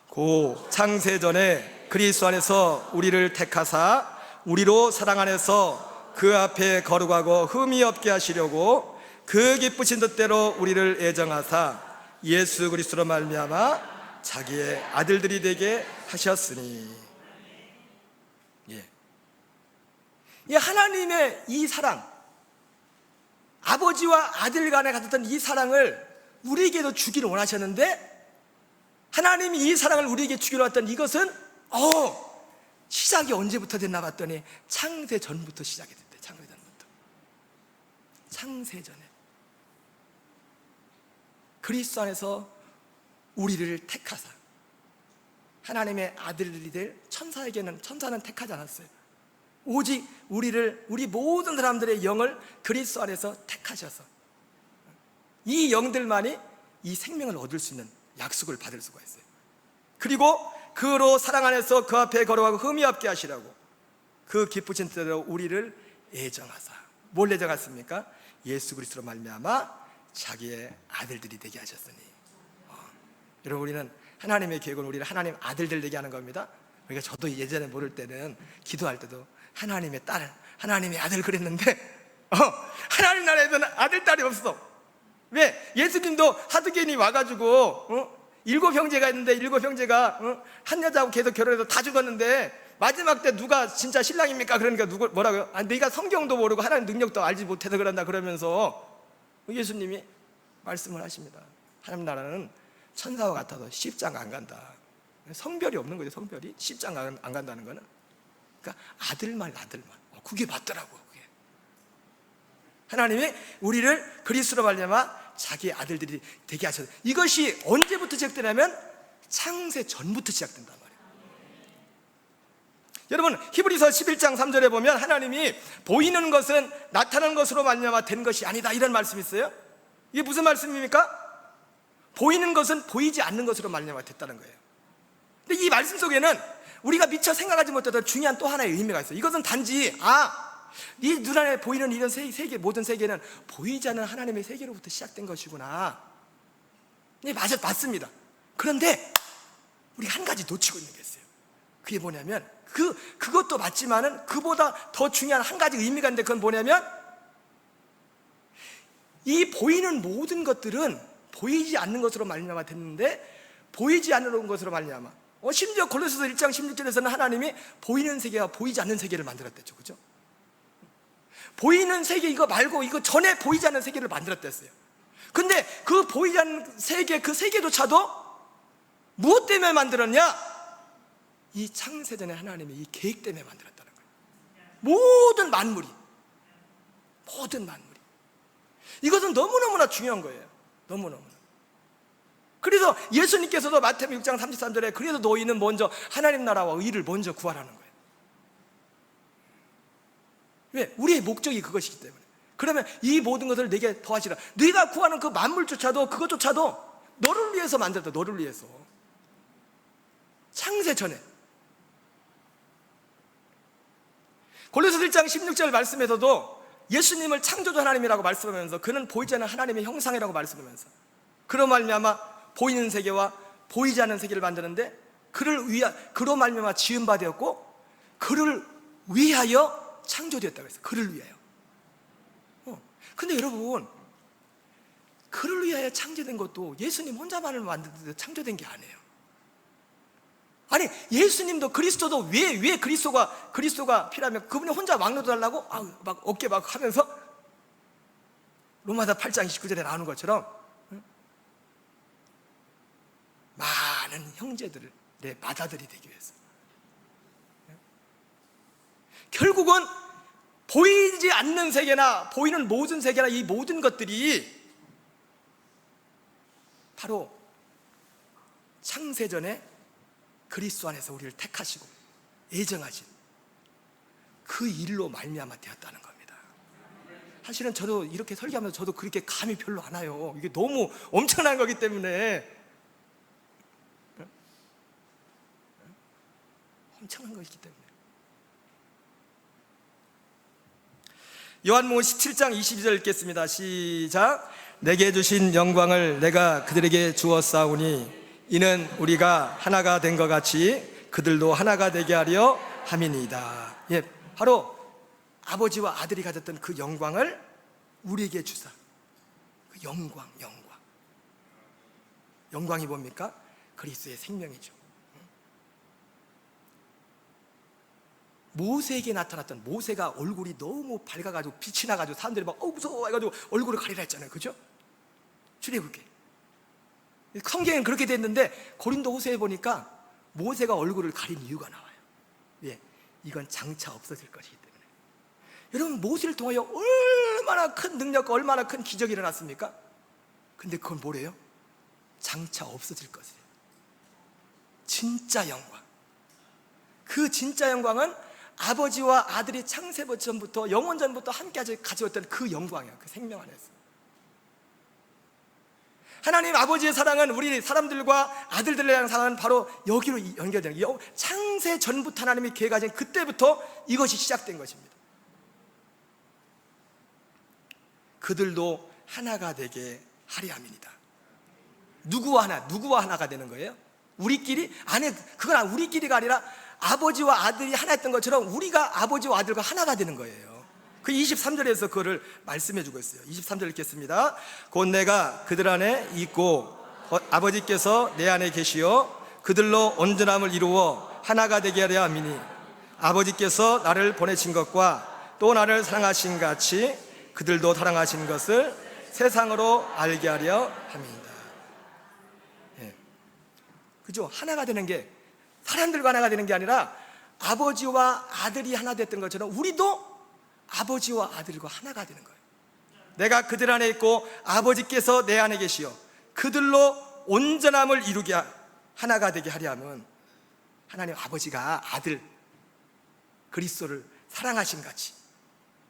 고 창세전에 그리스도 안에서 우리를 택하사 우리로 사랑 안에서 그 앞에 거룩하고 흠이 없게 하시려고 그 기쁘신 뜻대로 우리를 애정하사 예수 그리스도로 말미암아 자기의 아들들이 되게 하셨으니. 이 하나님의 이 사랑, 아버지와 아들 간에 가졌던 이 사랑을 우리에게도 주기를 원하셨는데, 하나님이 이 사랑을 우리에게 주기로 했던 이것은 시작이 언제부터 됐나 봤더니 창세 전부터 시작이 됐대. 창세 전에 그리스도 안에서 우리를 택하사, 하나님의 아들들이 될 천사는 택하지 않았어요. 오직 우리 모든 사람들의 영을 그리스도 안에서 택하셔서 이 영들만이 이 생명을 얻을 수 있는 약속을 받을 수가 있어요. 그리고 그로 사랑 안에서 그 앞에 걸어가고 흠이 없게 하시라고 그 기쁘신 뜻대로 우리를 애정하사. 뭘 애정하십니까? 예수 그리스도로 말미암아 자기의 아들들이 되게 하셨으니. 여러분, 우리는 하나님의 계획은 우리를 하나님 아들들 되게 하는 겁니다. 그러니까 저도 예전에 모를 때는 기도할 때도 하나님의 딸, 하나님의 아들 그랬는데 하나님 나라에서는 아들, 딸이 없어. 왜? 예수님도 하드겐이 와가지고 7 형제가 있는데 7 형제가 한 여자하고 계속 결혼해서 다 죽었는데 마지막 때 누가 진짜 신랑입니까? 그러니까 뭐라고요? 네가 성경도 모르고 하나님 능력도 알지 못해서 그런다 그러면서 예수님이 말씀을 하십니다. 하나님 나라는 천사와 같아도 십자가 안 간다. 성별이 없는 거죠. 성별이 십자가 안 간다는 거는. 그러니까 아들만. 그게 맞더라고. 그게. 하나님이 우리를 그리스도로 말미암아 자기의 아들들이 되게 하셨어요. 이것이 언제부터 시작되냐면 창세 전부터 시작된단 말이에요. 여러분, 히브리서 11장 3절에 보면 하나님이 보이는 것은 나타나는 것으로 말미암아 된 것이 아니다, 이런 말씀이 있어요. 이게 무슨 말씀입니까? 보이는 것은 보이지 않는 것으로 말미암아 됐다는 거예요. 근데 이 말씀 속에는 우리가 미처 생각하지 못했던 중요한 또 하나의 의미가 있어요. 이것은 단지 네 눈안에 보이는 이런 세계, 모든 세계는 보이지 않는 하나님의 세계로부터 시작된 것이구나. 네, 맞습니다. 그런데 우리가 한 가지 놓치고 있는 게 있어요. 그게 뭐냐면 그것도 맞지만은 그보다 더 중요한 한 가지 의미가 있는데, 그건 뭐냐면 이 보이는 모든 것들은 보이지 않는 것으로 말미암아 됐는데, 보이지 않는 것으로 말미암아 심지어 골로새서 1장 16절에서는 하나님이 보이는 세계와 보이지 않는 세계를 만들었댔죠. 그죠? 보이는 세계 이거 말고 이거 전에 보이지 않는 세계를 만들었댔어요. 근데 그 보이지 않는 세계, 그 세계조차도 무엇 때문에 만들었냐? 이 창세전에 하나님의 이 계획 때문에 만들었다는 거예요. 모든 만물이 이것은 너무너무나 중요한 거예요. 너무너무나. 그래서 예수님께서도 마태복음 6장 33절에 그래서 너희는 먼저 하나님 나라와 의를 먼저 구하라는 거예요. 왜? 우리의 목적이 그것이기 때문에. 그러면 이 모든 것을 내게 더하시라. 네가 구하는 그 만물조차도, 그것조차도 너를 위해서 만들었다. 너를 위해서. 창세 전에. 골로새서 1장 16절 말씀에서도 예수님을 창조주 하나님이라고 말씀하면서 그는 보이지 않는 하나님의 형상이라고 말씀하면서 그로 말미암아 보이는 세계와 보이지 않는 세계를 만드는데 그로 말미암아 지은 바 되었고 그를 위하여 창조되었다고 했어요. 그를 위하여. 근데 여러분, 그를 위하여 창조된 것도 예수님 혼자만을 만드는데 창조된 게 아니에요. 아니, 예수님도 그리스도도 왜 그리스도가 필요하면 그분이 혼자 왕노도 달라고 막 어깨 막 하면서 로마서 8장 29절에 나오는 것처럼 많은 형제들을 내 맏아들이 되기 위해서. 결국은 보이지 않는 세계나 보이는 모든 세계나 이 모든 것들이 바로 창세전에 그리스도 안에서 우리를 택하시고 예정하신 그 일로 말미암아 되었다는 겁니다. 사실은 저도 이렇게 설교하면서 저도 그렇게 감이 별로 안 와요. 이게 너무 엄청난 거기 때문에. 엄청난 것이기 때문에. 요한복음 17장 22절 읽겠습니다. 시작. 내게 주신 영광을 내가 그들에게 주었사오니 이는 우리가 하나가 된 것 같이 그들도 하나가 되게 하려 함이니이다. 예, 바로 아버지와 아들이 가졌던 그 영광을 우리에게 주사. 그 영광이 뭡니까? 그리스도의 생명이죠. 모세에게 나타났던, 모세가 얼굴이 너무 밝아가지고 빛이 나가지고 사람들이 막 무서워 해가지고 얼굴을 가리라 했잖아요. 그죠? 출애굽기. 성경엔 그렇게 됐는데 고린도 호세에 보니까 모세가 얼굴을 가린 이유가 나와요. 예, 이건 장차 없어질 것이기 때문에. 여러분, 모세를 통하여 얼마나 큰 능력과 얼마나 큰 기적이 일어났습니까? 근데 그건 뭐래요? 장차 없어질 것이에요. 진짜 영광. 그 진짜 영광은 아버지와 아들이 창세 전부터 영원 전부터 함께 가지고 있던 그 영광이에요. 그 생명 안에서. 하나님 아버지의 사랑은 우리 사람들과 아들들에 대한 사랑은 바로 여기로 연결되는 거예요. 창세 전부터 하나님이 계획하신 그때부터 이것이 시작된 것입니다. 그들도 하나가 되게 하려 함이니이다. 누구와 하나가 되는 거예요? 우리끼리? 아니, 그건 우리끼리가 아니라 아버지와 아들이 하나였던 것처럼 우리가 아버지와 아들과 하나가 되는 거예요. 그 23절에서 그거를 말씀해 주고 있어요. 23절 읽겠습니다. 곧 내가 그들 안에 있고 아버지께서 내 안에 계시어 그들로 온전함을 이루어 하나가 되게 하려 함이니 아버지께서 나를 보내신 것과 또 나를 사랑하신 같이 그들도 사랑하신 것을 세상으로 알게 하려 함이다. 예. 그죠? 하나가 되는 게 사람들과 하나가 되는 게 아니라 아버지와 아들이 하나 됐던 것처럼 우리도 아버지와 아들과 하나가 되는 거예요. 내가 그들 안에 있고 아버지께서 내 안에 계시어 그들로 온전함을 이루게 하나가 되게 하려 함은 하나님 아버지가 아들 그리스도를 사랑하신 같이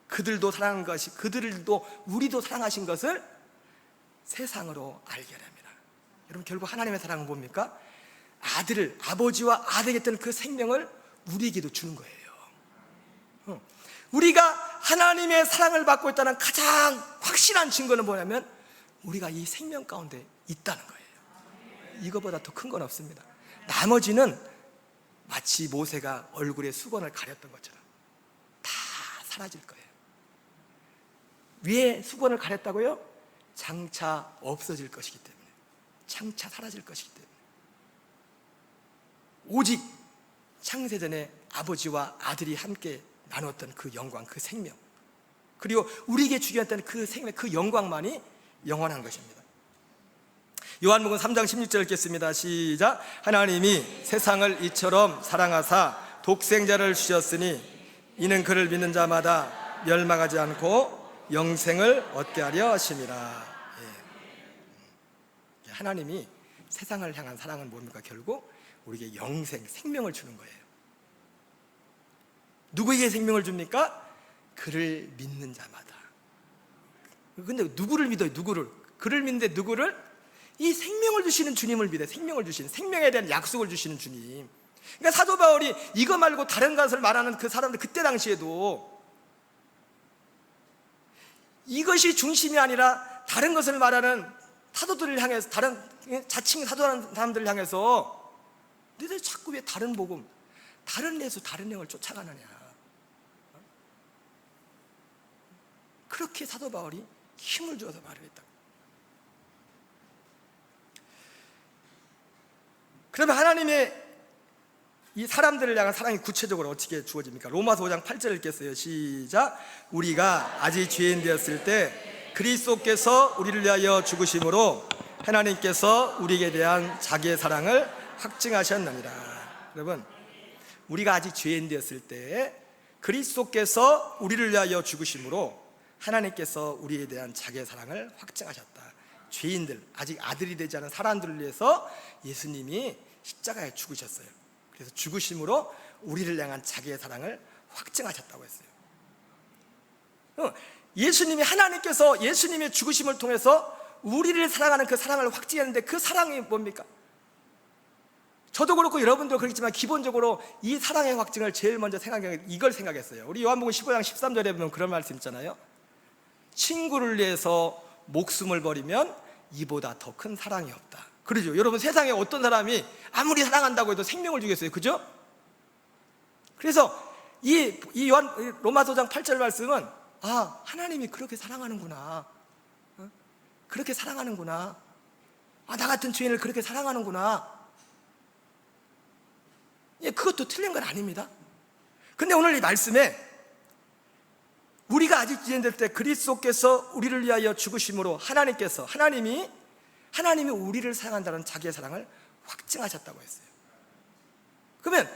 그들도 사랑한 것이 그들도 우리도 사랑하신 것을 세상으로 알게 합니다. 여러분, 결국 하나님의 사랑은 뭡니까? 아들을, 아버지와 아들에게 있던 그 생명을 우리에게도 주는 거예요. 우리가 하나님의 사랑을 받고 있다는 가장 확실한 증거는 뭐냐면 우리가 이 생명 가운데 있다는 거예요. 이거보다 더 큰 건 없습니다. 나머지는 마치 모세가 얼굴에 수건을 가렸던 것처럼 다 사라질 거예요. 왜 수건을 가렸다고요? 장차 없어질 것이기 때문에, 장차 사라질 것이기 때문에. 오직 창세전에 아버지와 아들이 함께 나눴던 그 영광, 그 생명, 그리고 우리에게 주셨던 그 생명, 그 영광만이 영원한 것입니다. 요한복음 3장 16절 읽겠습니다. 시작. 하나님이 세상을 이처럼 사랑하사 독생자를 주셨으니 이는 그를 믿는 자마다 멸망하지 않고 영생을 얻게 하려 하심이라. 하나님이 세상을 향한 사랑은 뭡니까? 결국 우리에게 영생, 생명을 주는 거예요. 누구에게 생명을 줍니까? 그를 믿는 자마다. 근데 누구를 믿어요? 누구를? 그를 믿는데 누구를? 이 생명을 주시는 주님을 믿어요. 생명을 주시는, 생명에 대한 약속을 주시는 주님. 그러니까 사도 바울이 이거 말고 다른 것을 말하는 그 사람들, 그때 당시에도 이것이 중심이 아니라 다른 것을 말하는 사도들을 향해서, 다른 자칭 사도라는 사람들을 향해서 너희들 자꾸 왜 다른 복음, 다른 예수, 다른 영을 쫓아가느냐. 그렇게 사도 바울이 힘을 주어서 말을 했다. 그러면 하나님의 이 사람들을 향한 사랑이 구체적으로 어떻게 주어집니까? 로마서 5장 8절 읽겠어요. 시작. 우리가 아직 죄인 되었을 때 그리스도께서 우리를 위하여 죽으심으로 하나님께서 우리에게 대한 자기의 사랑을 확증하셨느니라. 여러분, 우리가 아직 죄인 되었을 때 그리스도께서 우리를 위하여 죽으심으로 하나님께서 우리에 대한 자기의 사랑을 확증하셨다. 죄인들, 아직 아들이 되지 않은 사람들을 위해서 예수님이 십자가에 죽으셨어요. 그래서 죽으심으로 우리를 향한 자기의 사랑을 확증하셨다고 했어요. 예수님이, 하나님께서 예수님의 죽으심을 통해서 우리를 사랑하는 그 사랑을 확증했는데 그 사랑이 뭡니까? 저도 그렇고 여러분도 그렇겠지만 기본적으로 이 사랑의 확증을 제일 먼저 이걸 생각했어요. 우리 요한복음 15장 13절에 보면 그런 말씀 있잖아요. 친구를 위해서 목숨을 버리면 이보다 더 큰 사랑이 없다. 그러죠. 여러분, 세상에 어떤 사람이 아무리 사랑한다고 해도 생명을 주겠어요? 그죠? 그래서 이 로마서 5장 8절 말씀은 하나님이 그렇게 사랑하는구나. 그렇게 사랑하는구나. 나 같은 죄인을 그렇게 사랑하는구나. 그것도 틀린 건 아닙니다. 근데 오늘 이 말씀에 우리가 아직 죄인 될 때 그리스도께서 우리를 위하여 죽으심으로 하나님이 우리를 사랑한다는 자기의 사랑을 확증하셨다고 했어요. 그러면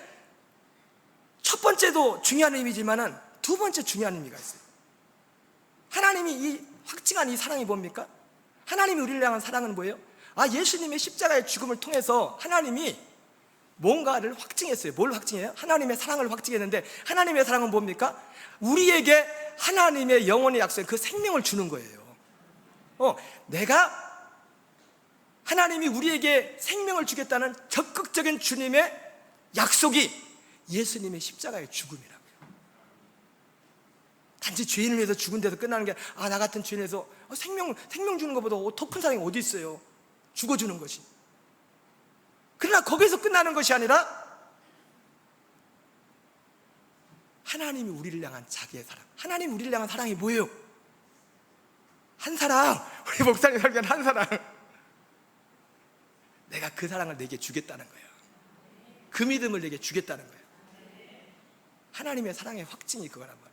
첫 번째도 중요한 의미지만은 두 번째 중요한 의미가 있어요. 하나님이 이 확증한 이 사랑이 뭡니까? 하나님이 우리를 향한 사랑은 뭐예요? 예수님의 십자가의 죽음을 통해서 하나님이 뭔가를 확증했어요. 뭘 확증해요? 하나님의 사랑을 확증했는데, 하나님의 사랑은 뭡니까? 우리에게 하나님의 영원의 약속인 그 생명을 주는 거예요. 내가 하나님이 우리에게 생명을 주겠다는 적극적인 주님의 약속이 예수님의 십자가의 죽음이라고요. 단지 죄인을 위해서 죽은 데서 끝나는 게, 나 같은 죄인에서 생명 주는 것보다 더 큰 사랑이 어디 있어요? 죽어주는 것이. 그러나 거기서 끝나는 것이 아니라 하나님이 우리를 향한 자기의 사랑, 하나님이 우리를 향한 사랑이 뭐예요? 한 사랑. 우리 목사님 설교는 한 사랑. 내가 그 사랑을 내게 주겠다는 거예요. 그 믿음을 내게 주겠다는 거예요. 하나님의 사랑의 확증이 그거란 말이에요.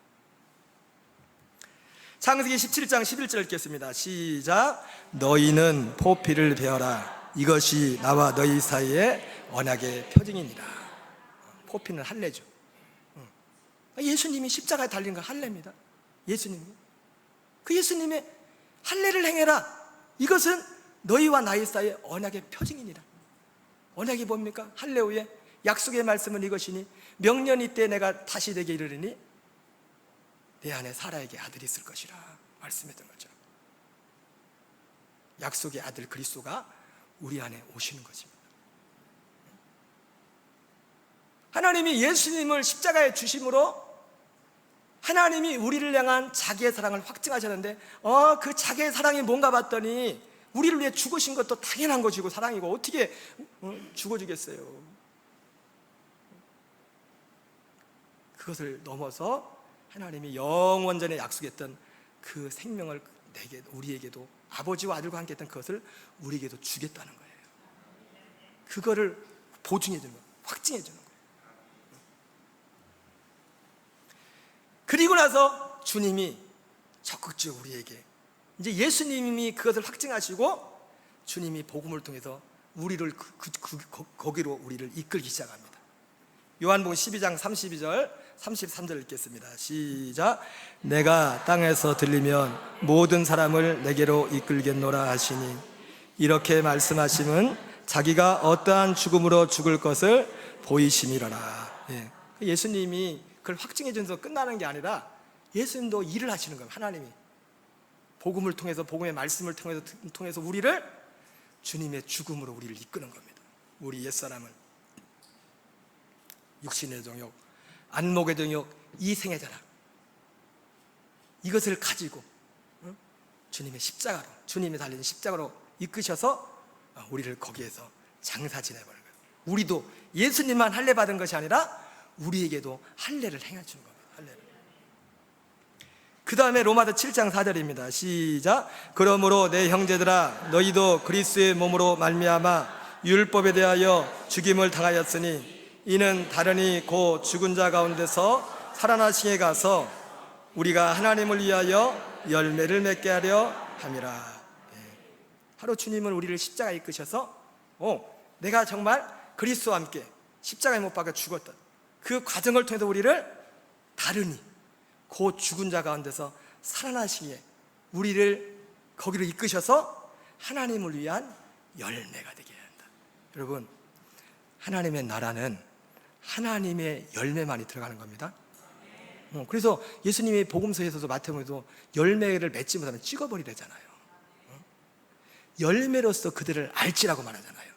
창세기 17장 11절 읽겠습니다. 시작. 너희는 포피를 베어라. 이것이 나와 너희 사이의 언약의 표징이니라. 포피는 할례죠. 예수님이 십자가에 달린 건 할례입니다. 예수님이. 그 예수님의 할례를 행해라. 이것은 너희와 나의 사이의 언약의 표징이니라. 언약이 뭡니까? 할례후에 약속의 말씀은 이것이니 명년이 때 내가 다시 내게 이르리니 내 안에 사라에게 아들이 있을 것이라 말씀했던 거죠. 약속의 아들 그리스도가 우리 안에 오시는 것입니다. 하나님이 예수님을 십자가에 주심으로 하나님이 우리를 향한 자기의 사랑을 확증하셨는데 그 자기의 사랑이 뭔가 봤더니 우리를 위해 죽으신 것도 당연한 것이고 사랑이고 어떻게 죽어주겠어요. 그것을 넘어서 하나님이 영원전에 약속했던 그 생명을 우리에게도 아버지와 아들과 함께 했던 그것을 우리에게도 주겠다는 거예요. 그거를 보증해 주는 거예요. 확증해 주는 거예요. 그리고 나서 주님이 적극적으로 우리에게 이제 예수님이 그것을 확증하시고 주님이 복음을 통해서 우리를 거기로 우리를 이끌기 시작합니다. 요한복음 12장 32절 33절 읽겠습니다. 시작. 내가 땅에서 들리면 모든 사람을 내게로 이끌겠노라 하시니 이렇게 말씀하심은 자기가 어떠한 죽음으로 죽을 것을 보이심이라라. 예수님이 그걸 확증해 줘서 끝나는 게 아니라 예수님도 일을 하시는 거예요. 하나님이 복음을 통해서 복음의 말씀을 통해서 우리를 주님의 죽음으로 우리를 이끄는 겁니다. 우리 옛사람은 육신의 정욕, 안목의 정욕, 이생의 자랑 이것을 가지고 주님의 십자가로 주님이 달린 십자가로 이끄셔서 우리를 거기에서 장사 지내버린 거예요. 우리도 예수님만 할례 받은 것이 아니라 우리에게도 할례를 행해주는 겁니다. 할례를. 그 다음에 로마서 7장 4절입니다. 시작. 그러므로 내 형제들아 너희도 그리스도의 몸으로 말미암아 율법에 대하여 죽임을 당하였으니 이는 다르니 곧 죽은 자 가운데서 살아나시게 가서 우리가 하나님을 위하여 열매를 맺게 하려 함이라. 하루 주님은 우리를 십자가에 이끄셔서 내가 정말 그리스도와 함께 십자가에 못 박아 죽었던 그 과정을 통해서 우리를 다르니 곧 죽은 자 가운데서 살아나시기에 우리를 거기로 이끄셔서 하나님을 위한 열매가 되게 한다. 여러분, 하나님의 나라는 하나님의 열매만이 들어가는 겁니다. 그래서 예수님이 복음서에서도 마태복음에도 열매를 맺지 못하면 찍어버리래잖아요. 열매로서 그들을 알지라고 말하잖아요.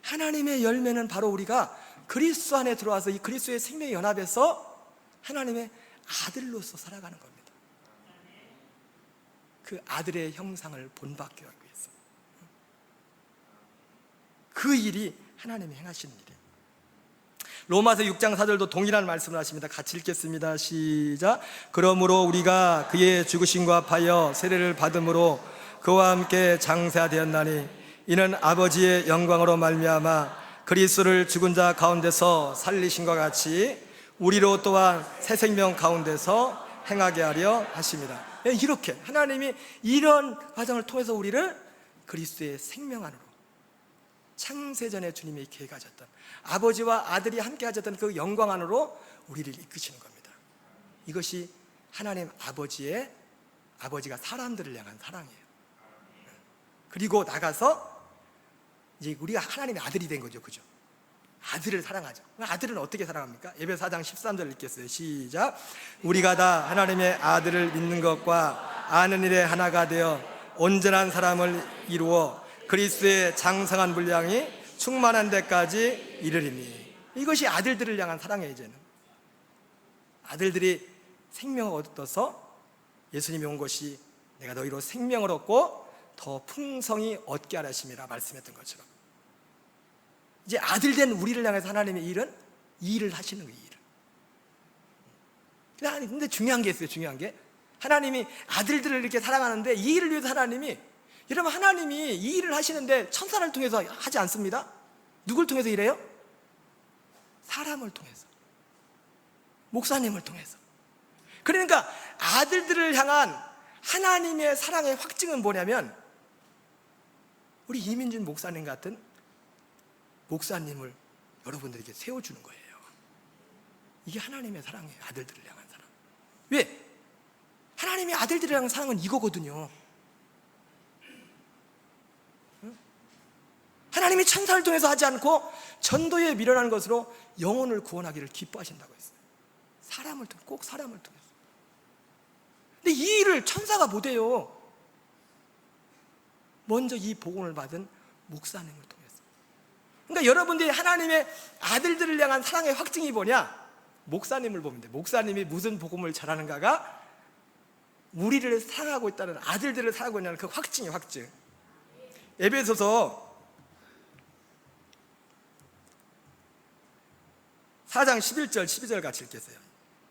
하나님의 열매는 바로 우리가 그리스도 안에 들어와서 이 그리스도의 생명의 연합에서 하나님의 아들로서 살아가는 겁니다. 그 아들의 형상을 본받게 하기 위해서 그 일이 하나님이 행하시는 일이에요. 로마서 6장 4절도 동일한 말씀을 하십니다. 같이 읽겠습니다. 시작. 그러므로 우리가 그의 죽으심과 합하여 세례를 받음으로 그와 함께 장사되었나니 이는 아버지의 영광으로 말미암아 그리스도를 죽은 자 가운데서 살리신과 같이 우리로 또한 새 생명 가운데서 행하게 하려 하십니다. 이렇게 하나님이 이런 과정을 통해서 우리를 그리스도의 생명 안으로 창세전에 주님이 계획하셨던 아버지와 아들이 함께 하셨던 그 영광 안으로 우리를 이끄시는 겁니다. 이것이 하나님 아버지가 사람들을 향한 사랑이에요. 그리고 나가서 이제 우리가 하나님의 아들이 된 거죠. 그죠? 아들을 사랑하죠. 아들은 어떻게 사랑합니까? 에베소 4장 13절 읽겠어요. 시작. 우리가 다 하나님의 아들을 믿는 것과 아는 일에 하나가 되어 온전한 사람을 이루어 그리스도의 장성한 분량이 충만한 데까지 이르리니. 이것이 아들들을 향한 사랑이에요. 이제는 아들들이 생명을 얻어서 예수님이 온 것이 내가 너희로 생명을 얻고 더 풍성히 얻게 하심이라 말씀했던 것처럼 이제 아들된 우리를 향해서 하나님의 일은 이 일을 하시는 거예요. 근데 중요한 게 있어요. 중요한 게 하나님이 아들들을 이렇게 사랑하는데 이 일을 위해서 여러분 하나님이 이 일을 하시는데 천사를 통해서 하지 않습니다. 누굴 통해서 일해요? 사람을 통해서, 목사님을 통해서. 그러니까 아들들을 향한 하나님의 사랑의 확증은 뭐냐면 우리 이민준 목사님 같은 목사님을 여러분들에게 세워주는 거예요. 이게 하나님의 사랑이에요. 아들들을 향한 사랑. 왜? 하나님의 아들들이랑 사랑은 이거거든요. 하나님이 천사를 통해서 하지 않고 전도에 미련한 것으로 영혼을 구원하기를 기뻐하신다고 했어요. 사람을 통해, 꼭 사람을 통해서. 근데 이 일을 천사가 못해요. 먼저 이 복음을 받은 목사님을 통해서. 그러니까 여러분들이 하나님의 아들들을 향한 사랑의 확증이 뭐냐? 목사님을 보면 돼. 목사님이 무슨 복음을 전하는가가 우리를 사랑하고 있다는, 아들들을 사랑하고 있다는 그 확증이 확증. 에베소서 4장 11절 12절 같이 읽겠어요.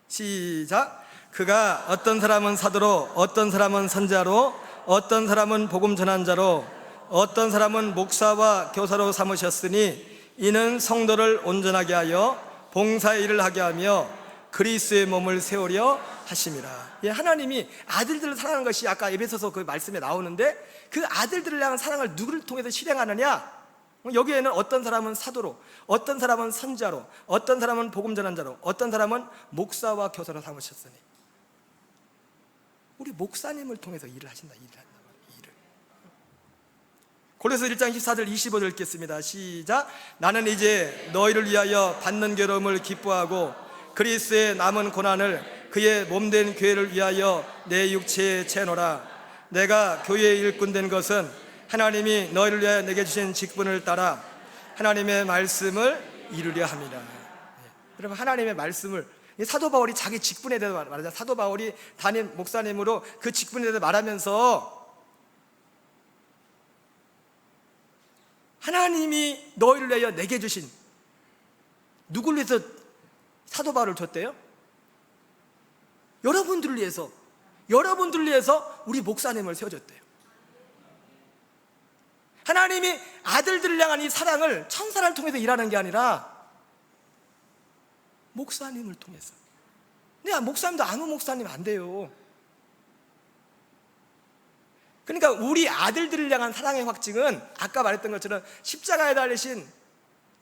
시작. 그가 어떤 사람은 사도로, 어떤 사람은 선지자로, 어떤 사람은 복음 전환자로, 어떤 사람은 목사와 교사로 삼으셨으니 이는 성도를 온전하게 하여 봉사의 일을 하게 하며 그리스도의 몸을 세우려 하심이라. 예, 하나님이 아들들을 사랑하는 것이 아까 에베소서 그 말씀에 나오는데, 그 아들들을 향한 사랑을 누구를 통해서 실행하느냐? 여기에는 어떤 사람은 사도로, 어떤 사람은 선지자로, 어떤 사람은 복음 전환자로, 어떤 사람은 목사와 교사로 삼으셨으니. 우리 목사님을 통해서 일을 하신다. 일을. 고린도서 1장 14절 25절 읽겠습니다. 시작. 나는 이제 너희를 위하여 받는 괴로움을 기뻐하고 그리스도의 남은 고난을 그의 몸된 교회를 위하여 내 육체에 채노라. 내가 교회의 일꾼 된 것은 하나님이 너희를 위하여 내게 주신 직분을 따라 하나님의 말씀을 이루려 합니다. 여러분, 하나님의 말씀을, 사도 바울이 자기 직분에 대해서 말하자. 사도 바울이 담임 목사님으로 그 직분에 대해서 말하면서 하나님이 너희를 위하여 내게 주신, 누구를 위해서 사도 바울을 줬대요? 여러분들을 위해서, 여러분들을 위해서 우리 목사님을 세워줬대요. 하나님이 아들들을 향한 이 사랑을 천사를 통해서 일하는 게 아니라 목사님을 통해서. 근데 목사님도 아무 목사님 안 돼요. 그러니까 우리 아들들을 향한 사랑의 확증은 아까 말했던 것처럼 십자가에 달리신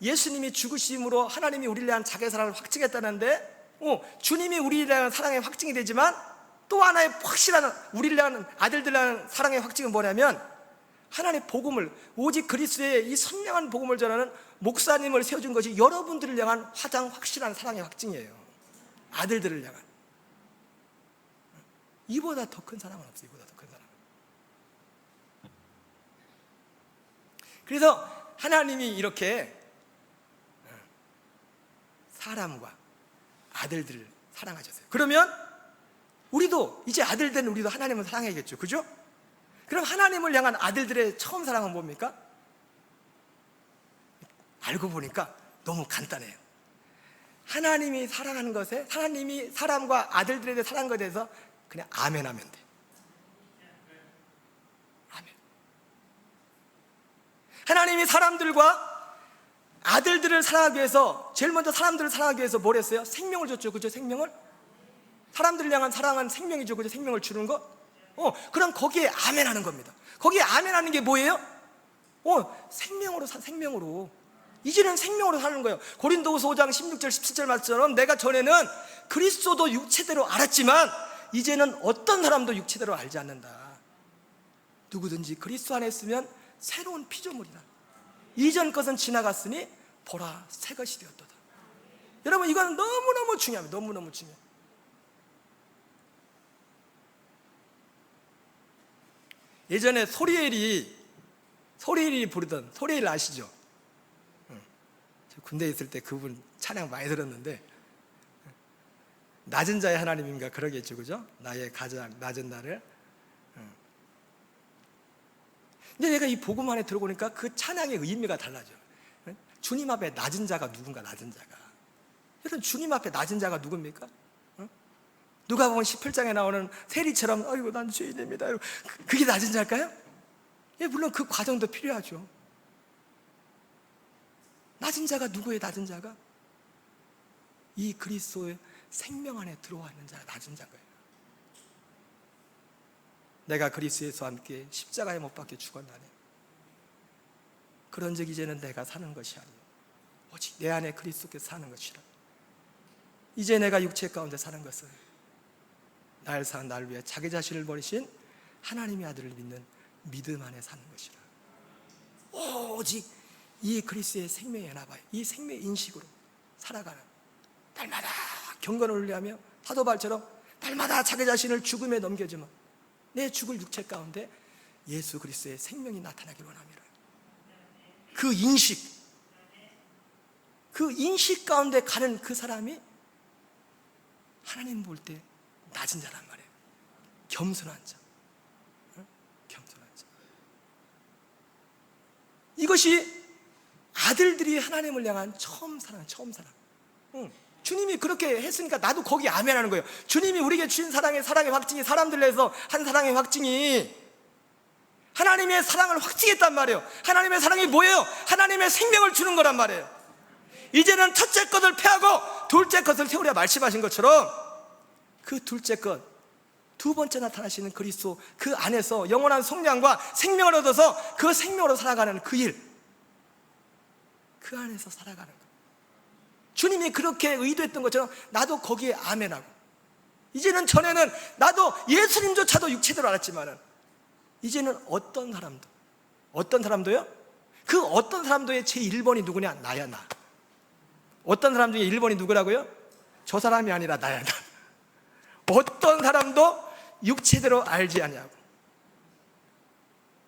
예수님이 죽으심으로 하나님이 우리를 향한 자기의 사랑을 확증했다는데, 주님이 우리를 향한 사랑의 확증이 되지만 또 하나의 확실한 우리를 향한 아들들을 향한 사랑의 확증은 뭐냐면, 하나님의 복음을, 오직 그리스도의 이 선명한 복음을 전하는 목사님을 세워준 것이 여러분들을 향한 가장 확실한 사랑의 확증이에요. 아들들을 향한. 이보다 더 큰 사랑은 없어요. 이보다 더 큰 사랑. 그래서 하나님이 이렇게 사람과 아들들을 사랑하셨어요. 그러면 우리도 이제 아들 된 우리도 하나님을 사랑해야겠죠. 그죠? 그럼 하나님을 향한 아들들의 처음 사랑은 뭡니까? 알고 보니까 너무 간단해요. 하나님이 사랑하는 것에, 하나님이 사람과 아들들에 대해 사랑한 것에 대해서 그냥 아멘 하면 돼. 아멘. 하나님이 사람들과 아들들을 사랑하기 위해서, 제일 먼저 사람들을 사랑하기 위해서 뭘 했어요? 생명을 줬죠. 그죠? 생명을. 사람들을 향한 사랑은 생명이죠. 그죠? 생명을 주는 것. 그럼 거기에 아멘 하는 겁니다. 거기에 아멘 하는 게 뭐예요? 생명으로. 이제는 생명으로 사는 거예요. 고린도후서 5장 16절 17절 말씀처럼 내가 전에는 그리스도도 육체대로 알았지만 이제는 어떤 사람도 육체대로 알지 않는다. 누구든지 그리스도 안에 있으면 새로운 피조물이다. 이전 것은 지나갔으니 보라 새 것이 되었도다. 여러분, 이건 너무너무 중요합니다. 너무너무 중요해요. 예전에 소리엘이 부르던, 소리엘 아시죠? 저 군대에 있을 때 그분 찬양 많이 들었는데, 낮은 자의 하나님인가 그러겠죠. 그죠? 나의 가장 낮은 나를. 근데 내가 이 복음 안에 들어보니까 그 찬양의 의미가 달라져. 주님 앞에 낮은 자가 누군가, 낮은 자가. 여러분, 주님 앞에 낮은 자가 누굽니까? 누가복음 18장에 나오는 세리처럼 아이고 난 죄인입니다, 그게 낮은 자일까요? 예, 물론 그 과정도 필요하죠. 낮은 자가 누구예요? 낮은 자가 이 그리스도의 생명 안에 들어와 있는 자가 낮은 자거예요. 내가 그리스도와 함께 십자가에 못 박혀 죽었나니 그런즉 이제는 내가 사는 것이 아니요 오직 내 안에 그리스도께서 사는 것이라. 이제 내가 육체 가운데 사는 것은 나를 사랑 나를 위해 자기 자신을 버리신 하나님의 아들을 믿는 믿음 안에 사는 것이라. 오직 이 그리스도의 생명의 나봐요. 이 생명의 인식으로 살아가는, 날마다 경건을 올리하며 사도 바울처럼 날마다 자기 자신을 죽음에 넘겨주며 내 죽을 육체 가운데 예수 그리스도의 생명이 나타나길 원합니다. 그 인식 가운데 가는 그 사람이 하나님 볼 때 낮은 자란 말이에요. 겸손한 자. 겸손한 자. 이것이 아들들이 하나님을 향한 처음 사랑. 주님이 그렇게 했으니까 나도 거기 아멘하는 거예요. 주님이 우리에게 주신 사랑의 확증이, 사람들 내에서 한 사랑의 확증이 하나님의 사랑을 확증했단 말이에요. 하나님의 사랑이 뭐예요? 하나님의 생명을 주는 거란 말이에요. 이제는 첫째 것을 패하고 둘째 것을 세우려 말씀하신 것처럼 그 둘째 것, 두 번째 나타나시는 그리스도 그 안에서 영원한 속량과 생명을 얻어서 그 생명으로 살아가는 그 일, 그 안에서 살아가는 것. 주님이 그렇게 의도했던 것처럼 나도 거기에 아멘하고, 이제는 전에는 나도 예수님조차도 육체대로 알았지만은 이제는 어떤 사람도요? 그 어떤 사람도의 제1번이 누구냐? 나야, 나. 어떤 사람 중에 1번이 누구라고요? 저 사람이 아니라 나야, 나. 어떤 사람도 육체대로 알지 아니하고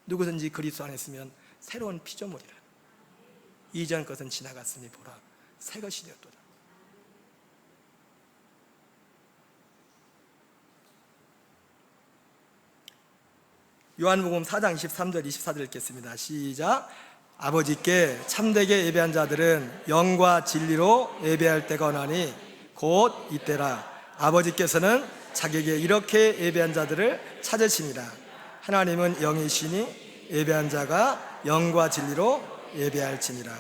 누구든지 그리스도 안에 있으면 새로운 피조물이라. 이전 것은 지나갔으니 보라, 새 것이 되었도다. 요한복음 4장 23절 24절 읽겠습니다. 시작. 아버지께 참되게 예배한 자들은 영과 진리로 예배할 때가 오나니 곧 이때라. 아버지께서는 자기에게 이렇게 예배한 자들을 찾으시니라. 하나님은 영이시니 예배한 자가 영과 진리로 예배할지니라.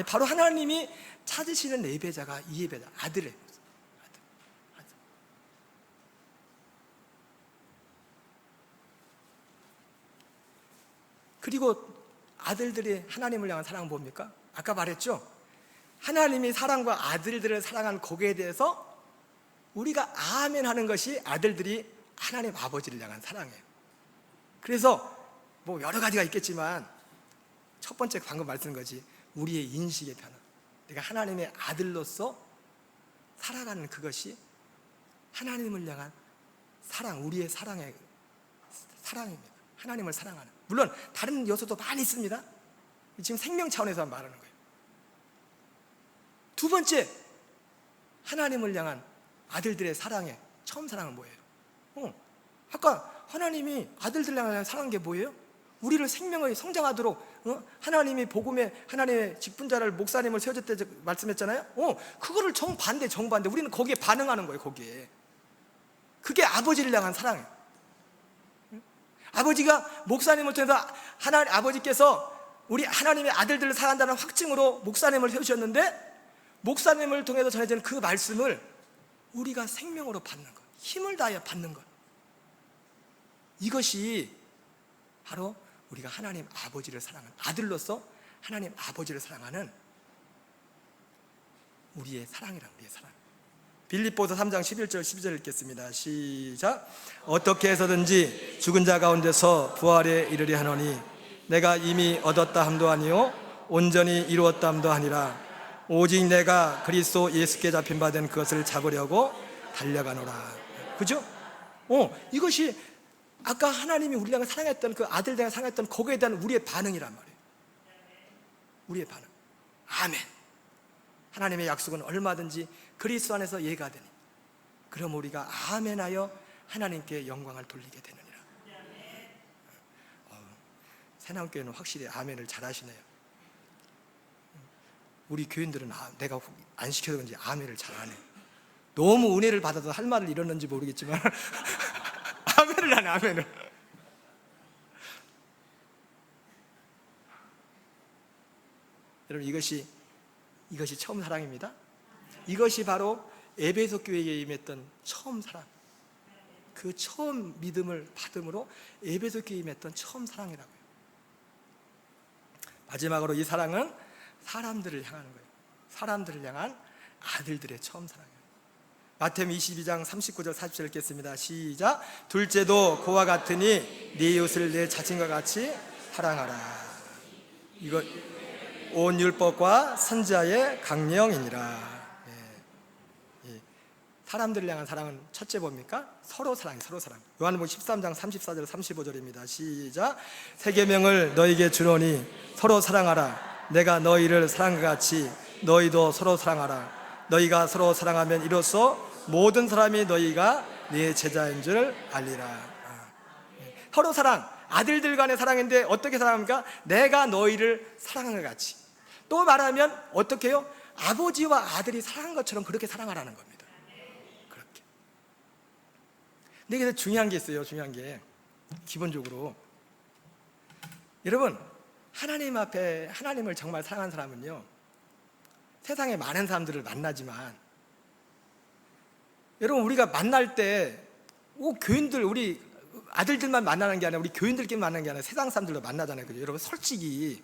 바로 하나님이 찾으시는 예배자가 이 예배자, 아들의 아들. 그리고 아들들이 하나님을 향한 사랑은 뭡니까? 아까 말했죠? 하나님이 사랑과 아들들을 사랑하는 거기에 대해서 우리가 아멘 하는 것이 아들들이 하나님 아버지를 향한 사랑이에요. 그래서 뭐 여러 가지가 있겠지만 첫 번째 방금 말씀한 거지, 우리의 인식의 변화. 내가 하나님의 아들로서 살아가는 그것이 하나님을 향한 사랑, 우리의 사랑입니다. 하나님을 사랑하는. 물론 다른 요소도 많이 있습니다. 지금 생명 차원에서 말하는 거예요. 두 번째, 하나님을 향한 아들들의 사랑의 처음 사랑은 뭐예요? 아까 하나님이 아들들 향한 사랑한 게 뭐예요? 우리를 생명의 성장하도록 하나님이 복음의 하나님의 직분자를 목사님을 세워줄 때 말씀했잖아요. 그거를 정반대. 우리는 거기에 반응하는 거예요. 거기에. 그게 아버지를 향한 사랑이에요. 아버지가 목사님을 통해서 아버지께서 우리 하나님의 아들들을 사랑한다는 확증으로 목사님을 세우셨는데, 목사님을 통해서 전해지는 그 말씀을 우리가 생명으로 받는 것, 힘을 다하여 받는 것, 이것이 바로 우리가 하나님 아버지를 사랑하는, 아들로서 하나님 아버지를 사랑하는 우리의 사랑이란, 우리의 사랑. 빌립보서 3장 11절 12절 읽겠습니다. 시작. 어떻게 해서든지 죽은 자 가운데서 부활에 이르려 하노니 내가 이미 얻었다 함도 아니요 온전히 이루었다 함도 아니라 오직 내가 그리스도 예수께 잡힌 바 된 그것을 잡으려고 달려가노라. 그죠? 이것이 아까 하나님이 우리를 사랑했던 그 아들을 향해 사랑했던 거기에 대한 우리의 반응이란 말이에요. 우리의 반응. 아멘. 하나님의 약속은 얼마든지 그리스도 안에서 예가 되니 그럼 우리가 아멘하여 하나님께 영광을 돌리게 되느니라. 새나무교회는 확실히 아멘을 잘 하시네요. 우리 교인들은 내가 안 시켜서 그런지 아멘을 잘 안 해. 너무 은혜를 받아서 할 말을 잃었는지 모르겠지만 아멘을 하네, 아멘을. 여러분, 이것이 처음 사랑입니다. 이것이 바로 에베소 교회에 임했던 처음 사랑, 그 처음 믿음을 받음으로 에베소 교회에 임했던 처음 사랑이라고요. 마지막으로 이 사랑은 사람들을 향하는 거예요. 사람들을 향한 아들들의 처음 사랑이에요. 마태복음 22장 39절 40절 읽겠습니다. 시작. 둘째도 그와 같으니 네 이웃을 내 자신과 같이 사랑하라. 이거 온 율법과 선지자의 강령이니라. 사람들을 향한 사랑은 첫째 뭡니까? 서로 사랑이, 서로 사랑. 요한복음 13장 34절 35절입니다. 시작. 새 계명을 너희에게 주노니 서로 사랑하라. 내가 너희를 사랑과 같이 너희도 서로 사랑하라. 너희가 서로 사랑하면 이로써 모든 사람이 너희가 네 제자인 줄 알리라. 서로 사랑, 아들들 간의 사랑인데 어떻게 사랑합니까? 내가 너희를 사랑한 것 같이. 또 말하면 어떻게 해요? 아버지와 아들이 사랑한 것처럼 그렇게 사랑하라는 겁니다. 그렇게. 근데 여기서 중요한 게 있어요. 중요한 게 기본적으로 여러분, 하나님 앞에 하나님을 정말 사랑하는 사람은요, 세상에 많은 사람들을 만나지만 여러분, 우리가 만날 때 교인들, 우리 아들들만 만나는 게 아니라 우리 교인들끼리 만나는 게 아니라 세상 사람들도 만나잖아요. 그죠? 여러분, 솔직히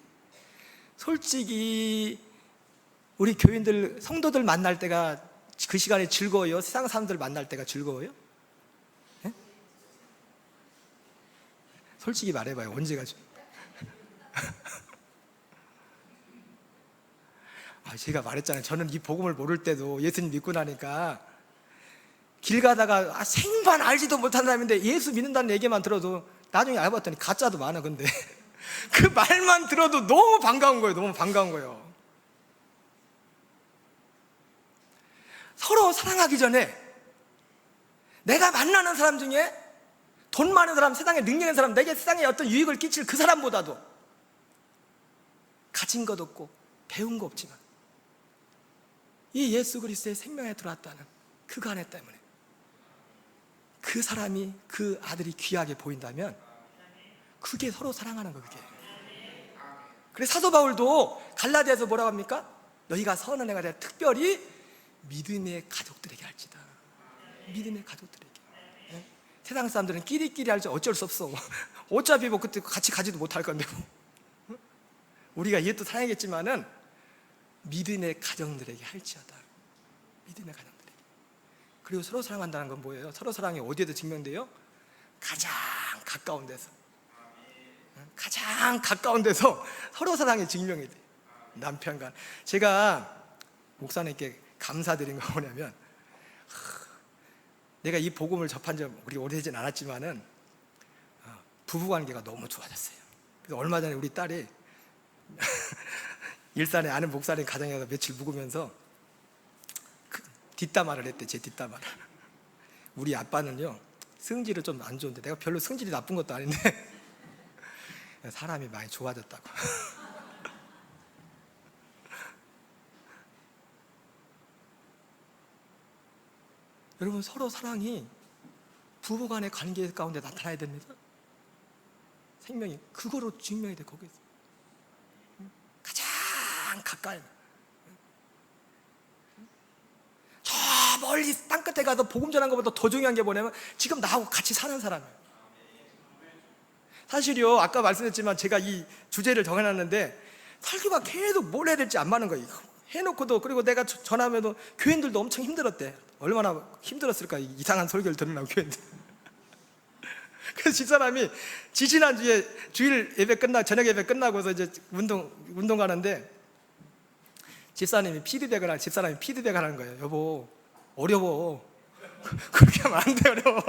우리 교인들, 성도들 만날 때가 그 시간이 즐거워요? 세상 사람들 만날 때가 즐거워요? 네? 솔직히 말해봐요. 언제가 제가 말했잖아요. 저는 이 복음을 모를 때도 예수님 믿고 나니까 길 가다가 생판 알지도 못한 사람인데 예수 믿는다는 얘기만 들어도 나중에 알아봤더니 가짜도 많아. 근데 그 말만 들어도 너무 반가운 거예요. 너무 반가운 거예요. 서로 사랑하기 전에 내가 만나는 사람 중에 돈 많은 사람, 세상에 능력 있는 사람, 내게 세상에 어떤 유익을 끼칠 그 사람보다도 가진 것 없고 배운 거 없지만 이 예수 그리스도의 생명에 들어왔다는 그 간에 때문에 그 사람이, 그 아들이 귀하게 보인다면 그게 서로 사랑하는 거예요. 그게. 그래서 사도 바울도 갈라디아에서 뭐라고 합니까? 너희가 선한 애가 되어 특별히 믿음의 가족들에게 할지다. 믿음의 가족들에게. 네? 세상 사람들은 끼리끼리 할지 어쩔 수 없어. 어차피 뭐 그때 같이 가지도 못할 건데 뭐. 우리가 이것도 사랑하겠지만은 믿음의 가정들에게 할지어다. 믿음의 가정들에게. 그리고 서로 사랑한다는 건 뭐예요? 서로 사랑이 어디에도 증명돼요? 가장 가까운 데서. 가장 가까운 데서 서로 사랑이 증명이 돼요. 남편과. 제가 목사님께 감사드린 거 뭐냐면, 내가 이 복음을 접한 지 그리 오래되진 않았지만은 부부관계가 너무 좋아졌어요. 그래서 얼마 전에 우리 딸이 일산에 아는 목사님 가정에 가서 며칠 묵으면서 뒷담화를 했대. 제 뒷담화를. 우리 아빠는요 성질은 좀 안 좋은데, 내가 별로 성질이 나쁜 것도 아닌데 사람이 많이 좋아졌다고. 여러분, 서로 사랑이 부부간의 관계 가운데 나타나야 됩니다. 생명이 그거로 증명이 돼. 거기서 가장 가까이, 저 멀리 땅끝에 가서 복음 전한 것보다 더 중요한 게 뭐냐면 지금 나하고 같이 사는 사람이에요. 사실요, 아까 말씀드렸지만 제가 이 주제를 정해놨는데 설교가 계속 뭘 해야 될지 안 맞는 거예요. 해놓고도, 그리고 내가 전하면도 교인들도 엄청 힘들었대. 얼마나 힘들었을까, 이상한 설교를 들으려고 교인들. 그래서 집사람이 지지난주에 주일 예배 저녁 예배 끝나고서 이제 운동 가는데 집사람이 피드백을 하는 거예요. 여보, 어려워. 그렇게 하면 안 돼, 어려워.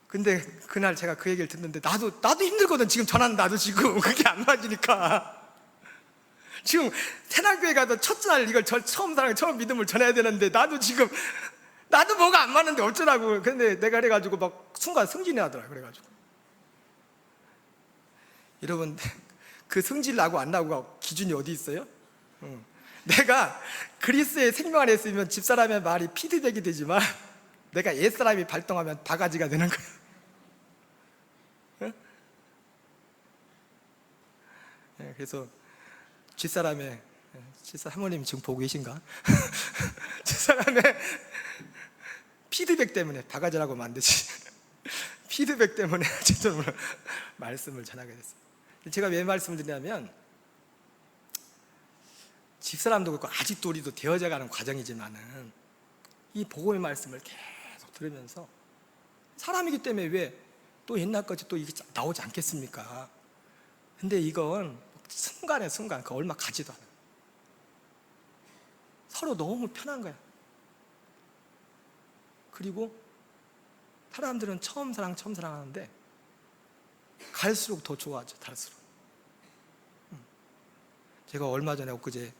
근데 그날 제가 그 얘기를 듣는데 나도 힘들거든. 지금 전하는 나도 지금 그게 안 맞으니까. 지금 새날교회 가서 첫날 이걸 처음 믿음을 전해야 되는데 나도 뭐가 안 맞는데 어쩌라고. 근데 내가 그래가지고 막 순간 승진해 하더라. 그래가지고 여러분, 그 승질 나고 안 나고가 기준이 어디 있어요? 내가 그리스도의 생명 안에 있으면 집사람의 말이 피드백이 되지만 내가 옛사람이 발동하면 바가지가 되는 거야. 그래서 집사람의 사모님 지금 보고 계신가? 집사람의 피드백 때문에 바가지라고 하면 안 되지. 피드백 때문에 어쨌든 말씀을 전하게 됐어요. 제가 왜 말씀을 드리냐면, 집사람도 그렇고 아직도 우리도 되어져가는 과정이지만은 이 복음의 말씀을 계속 들으면서 사람이기 때문에 왜 또 옛날까지 또 이게 나오지 않겠습니까? 근데 이건 순간에 순간 그 얼마 가지도 않아요. 서로 너무 편한 거야. 그리고 사람들은 처음 사랑하는데 갈수록 더 좋아하죠. 갈수록. 제가 얼마 전에 엊그제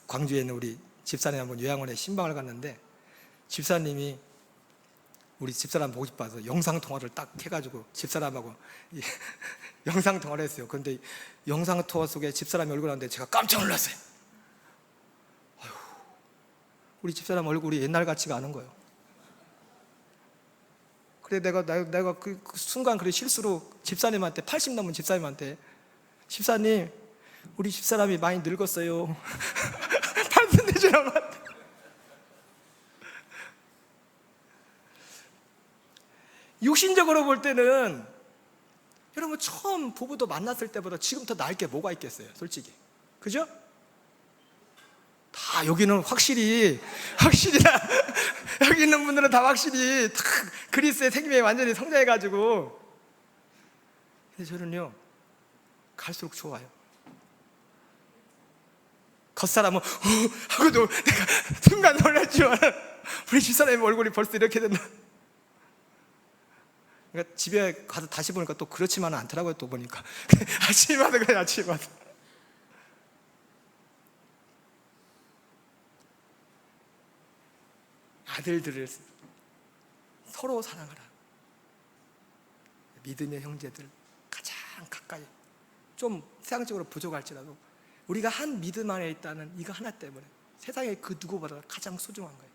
광주에 있는 우리 집사님 한번 요양원에 신방을 갔는데 집사님이 우리 집사람 보고 싶어서 영상통화를 딱 해가지고 집사람하고 영상통화를 했어요. 그런데 영상통화 속에 집사람이 얼굴 나왔는데 제가 깜짝 놀랐어요. 아휴, 우리 집사람 얼굴이 옛날 같지가 않은 거예요. 그래 내가 그 순간 그래 실수로 집사님한테 80 넘은 집사님한테 집사님 우리 집사람이 많이 늙었어요. 단순히 지나갔다. 육신적으로 볼 때는 여러분 처음 부부도 만났을 때보다 지금 더 나을 게 뭐가 있겠어요, 솔직히. 그죠? 다 여기는 확실히 다 여기 있는 분들은 다 확실히 다 그리스의 생명에 완전히 성장해가지고. 근데 저는요 갈수록 좋아요. 겉사람은 하고도 내가 순간 놀랐지만 우리 집사람의 얼굴이 벌써 이렇게 됐나. 그러니까 집에 가서 다시 보니까 또 그렇지만은 않더라고요. 또 보니까 아침마다 그래 아침마다. 아들들을 서로 사랑하라. 믿음의 형제들 가장 가까이, 좀 세상적으로 부족할지라도 우리가 한 믿음 안에 있다는 이거 하나 때문에 세상에 그 누구보다 가장 소중한 거예요.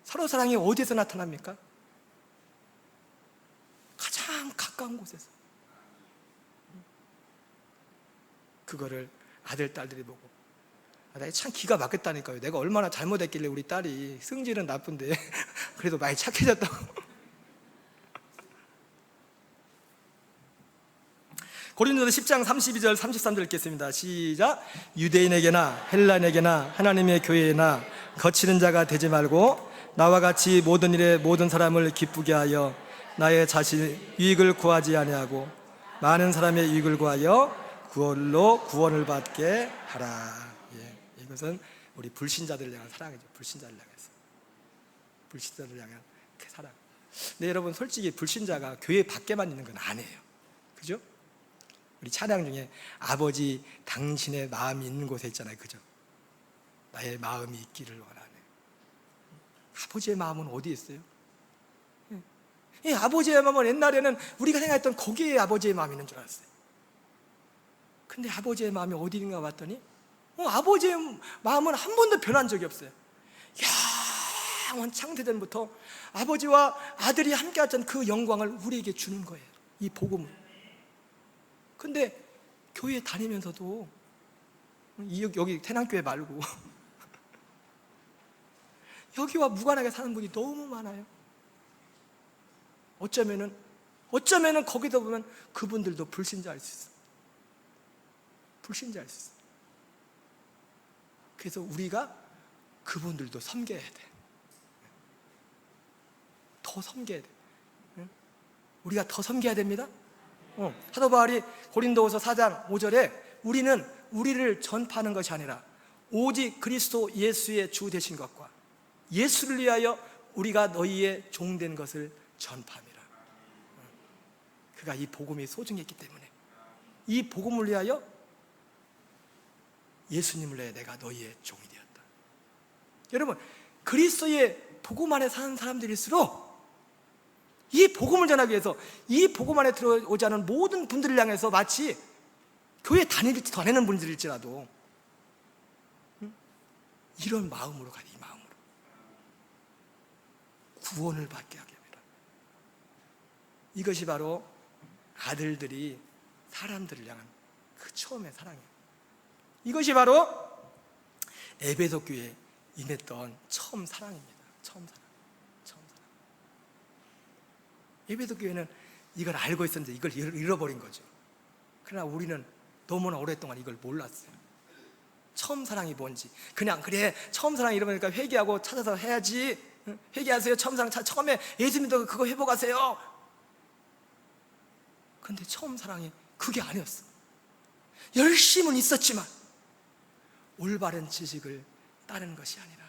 서로 사랑이 어디에서 나타납니까? 가장 가까운 곳에서. 그거를 아들, 딸들이 보고 내가 참 기가 막혔다니까요. 내가 얼마나 잘못했길래 우리 딸이 성질은 나쁜데 그래도 많이 착해졌다고. 고린도서 10장 32절 33절 읽겠습니다. 시작. 유대인에게나 헬라인에게나 하나님의 교회에나 거치는 자가 되지 말고 나와 같이 모든 일에 모든 사람을 기쁘게 하여 나의 자신 유익을 구하지 아니하고 많은 사람의 유익을 구하여 그걸로 구원을 받게 하라. 이것은 우리 불신자들을 향한 사랑이죠. 불신자를 향해서. 불신자들을 향한 그 사랑. 근데 여러분 솔직히 불신자가 교회 밖에만 있는 건 아니에요. 그죠? 우리 찬양 중에 아버지 당신의 마음이 있는 곳에 있잖아요. 그죠? 나의 마음이 있기를 원하네. 아버지의 마음은 어디에 있어요? 이 아버지의 마음은 옛날에는 우리가 생각했던 거기에 아버지의 마음이 있는 줄 알았어요. 근데 아버지의 마음이 어디 있는가 봤더니 아버지의 마음은 한 번도 변한 적이 없어요. 영원 창세전부터 아버지와 아들이 함께 하던 그 영광을 우리에게 주는 거예요. 이 복음을. 근데 교회 다니면서도 여기 태남교회 말고 여기와 무관하게 사는 분이 너무 많아요. 어쩌면은 거기다 보면 그분들도 불신자일 수 있어. 불신자일 수 있어. 그래서 우리가 그분들도 섬겨야 돼. 더 섬겨야 돼. 우리가 더 섬겨야 됩니다. 사도 바울이 고린도후서 4장 5절에 우리는 우리를 전파하는 것이 아니라 오직 그리스도 예수의 주 되신 것과 예수를 위하여 우리가 너희의 종된 것을 전파함이라. 그가 이 복음이 소중했기 때문에 이 복음을 위하여 예수님을 위해 내가 너희의 종이 되었다. 여러분 그리스도의 복음 안에 사는 사람들일수록 이 복음을 전하기 위해서 이 복음 안에 들어오지 않은 모든 분들을 향해서 마치 교회 다니는 분들일지라도 이런 마음으로 가야 돼. 이 마음으로 구원을 받게 하게 합니다. 이것이 바로 아들들이 사람들을 향한 그 처음의 사랑이에요. 이것이 바로 에베소 교회에 임했던 처음 사랑입니다. 처음 사랑. 에베소 교회는 이걸 알고 있었는데 이걸 잃어버린 거죠. 그러나 우리는 너무나 오랫동안 이걸 몰랐어요. 처음 사랑이 뭔지. 그냥 그래 처음 사랑 이러니까 회개하고 찾아서 해야지. 회개하세요. 처음 사랑 처음에 예수 믿어 그거 회복하세요. 근데 처음 사랑이 그게 아니었어. 열심은 있었지만 올바른 지식을 따르는 것이 아니라.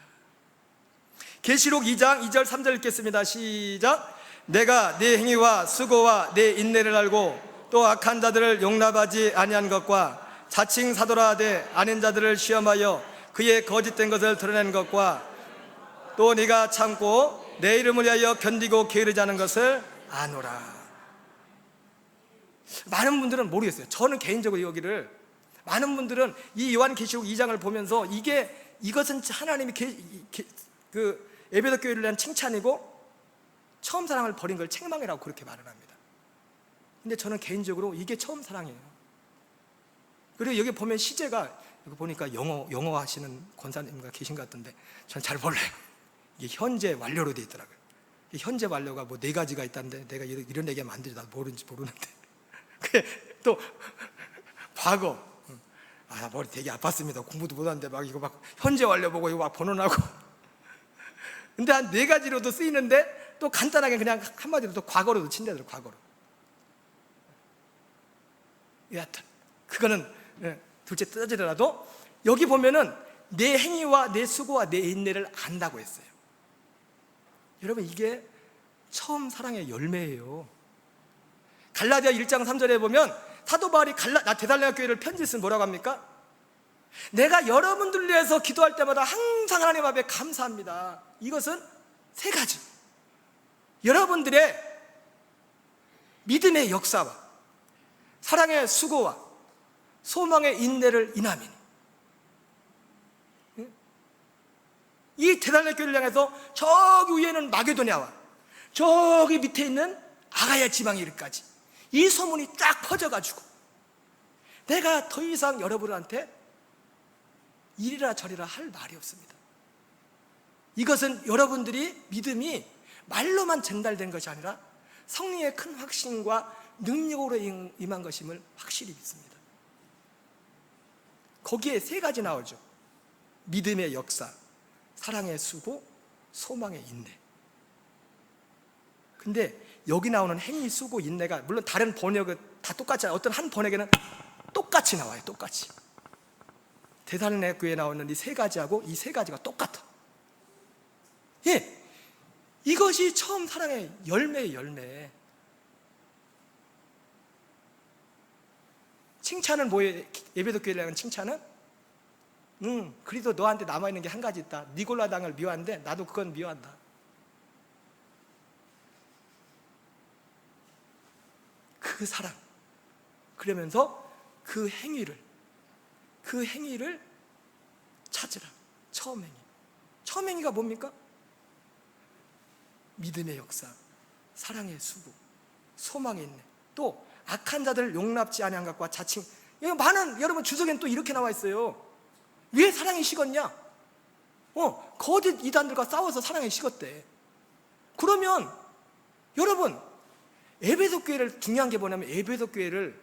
계시록 2장 2절 3절 읽겠습니다. 시작. 내가 네 행위와 수고와 네 인내를 알고 또 악한 자들을 용납하지 아니한 것과 자칭 사도라되 아닌 자들을 시험하여 그의 거짓된 것을 드러낸 것과 또 네가 참고 내 이름을 위하여 견디고 게으르지 않은 것을 아노라. 많은 분들은 모르겠어요. 저는 개인적으로 여기를, 많은 분들은 이 요한계시록 2장을 보면서 이것은 하나님이 에베소 교회를 위한 칭찬이고 처음 사랑을 버린 걸 책망이라고 그렇게 말을 합니다. 근데 저는 개인적으로 이게 처음 사랑이에요. 그리고 여기 보면 시제가, 여기 보니까 영어 하시는 권사님가 계신 것 같은데 전 잘 몰라요. 이게 현재 완료로 돼 있더라고요. 현재 완료가 뭐 4가지가 있다는데 내가 이런 얘기하면 안 되지. 나도 모르는데. 또 과거, 머리 되게 아팠습니다. 공부도 못하는데 막 이거 막 현재 완료 보고 이거 막 번호나고. 근데 한 4가지로도 쓰이는데 또 간단하게 그냥 한마디로 또 과거로도 친다더라고요. 과거로. 여하튼 그거는 둘째 따지더라도 여기 보면은 내 행위와 내 수고와 내 인내를 안다고 했어요. 여러분 이게 처음 사랑의 열매예요. 갈라디아 1장 3절에 보면 사도 바울이 데살로니가 교회를 편지 쓴 뭐라고 합니까? 내가 여러분들 위해서 기도할 때마다 항상 하나님 앞에 감사합니다. 이것은 3가지. 여러분들의 믿음의 역사와 사랑의 수고와 소망의 인내를 인함이니. 이 데살로니가 교회를 향해서 저기 위에는 마게도냐와 저기 밑에 있는 아가야 지방에 이르기까지 이 소문이 쫙 퍼져가지고 내가 더 이상 여러분한테 이리라 저리라 할 말이 없습니다. 이것은 여러분들이 믿음이 말로만 전달된 것이 아니라 성령의 큰 확신과 능력으로 임한 것임을 확실히 믿습니다. 거기에 3가지 나오죠. 믿음의 역사, 사랑의 수고, 소망의 인내. 근데 여기 나오는 행위, 수고, 인내가 물론 다른 번역은 다 똑같지 않아요. 어떤 한 번역에는 똑같이 나와요. 똑같이. 데살로니가 교회에 나오는 이 3가지하고 이 3가지가 똑같아. 예, 이것이 처음 사랑의 열매의 열매. 칭찬은 뭐예요? 에베소 교회를 향한 칭찬은? 그래도 너한테 남아있는 게 한 가지 있다. 니골라 당을 미워하는데 나도 그건 미워한다. 그 사랑. 그러면서 그 행위를 찾으라. 처음 행위. 처음 행위가 뭡니까? 믿음의 역사, 사랑의 수고, 소망의 인내, 또 악한 자들을 용납지 아니한 것과 자칭. 많은 여러분 주석에는 또 이렇게 나와 있어요. 왜 사랑이 식었냐? 거짓 이단들과 싸워서 사랑이 식었대. 그러면 여러분 에베소 교회를 중요한 게 뭐냐면 에베소 교회를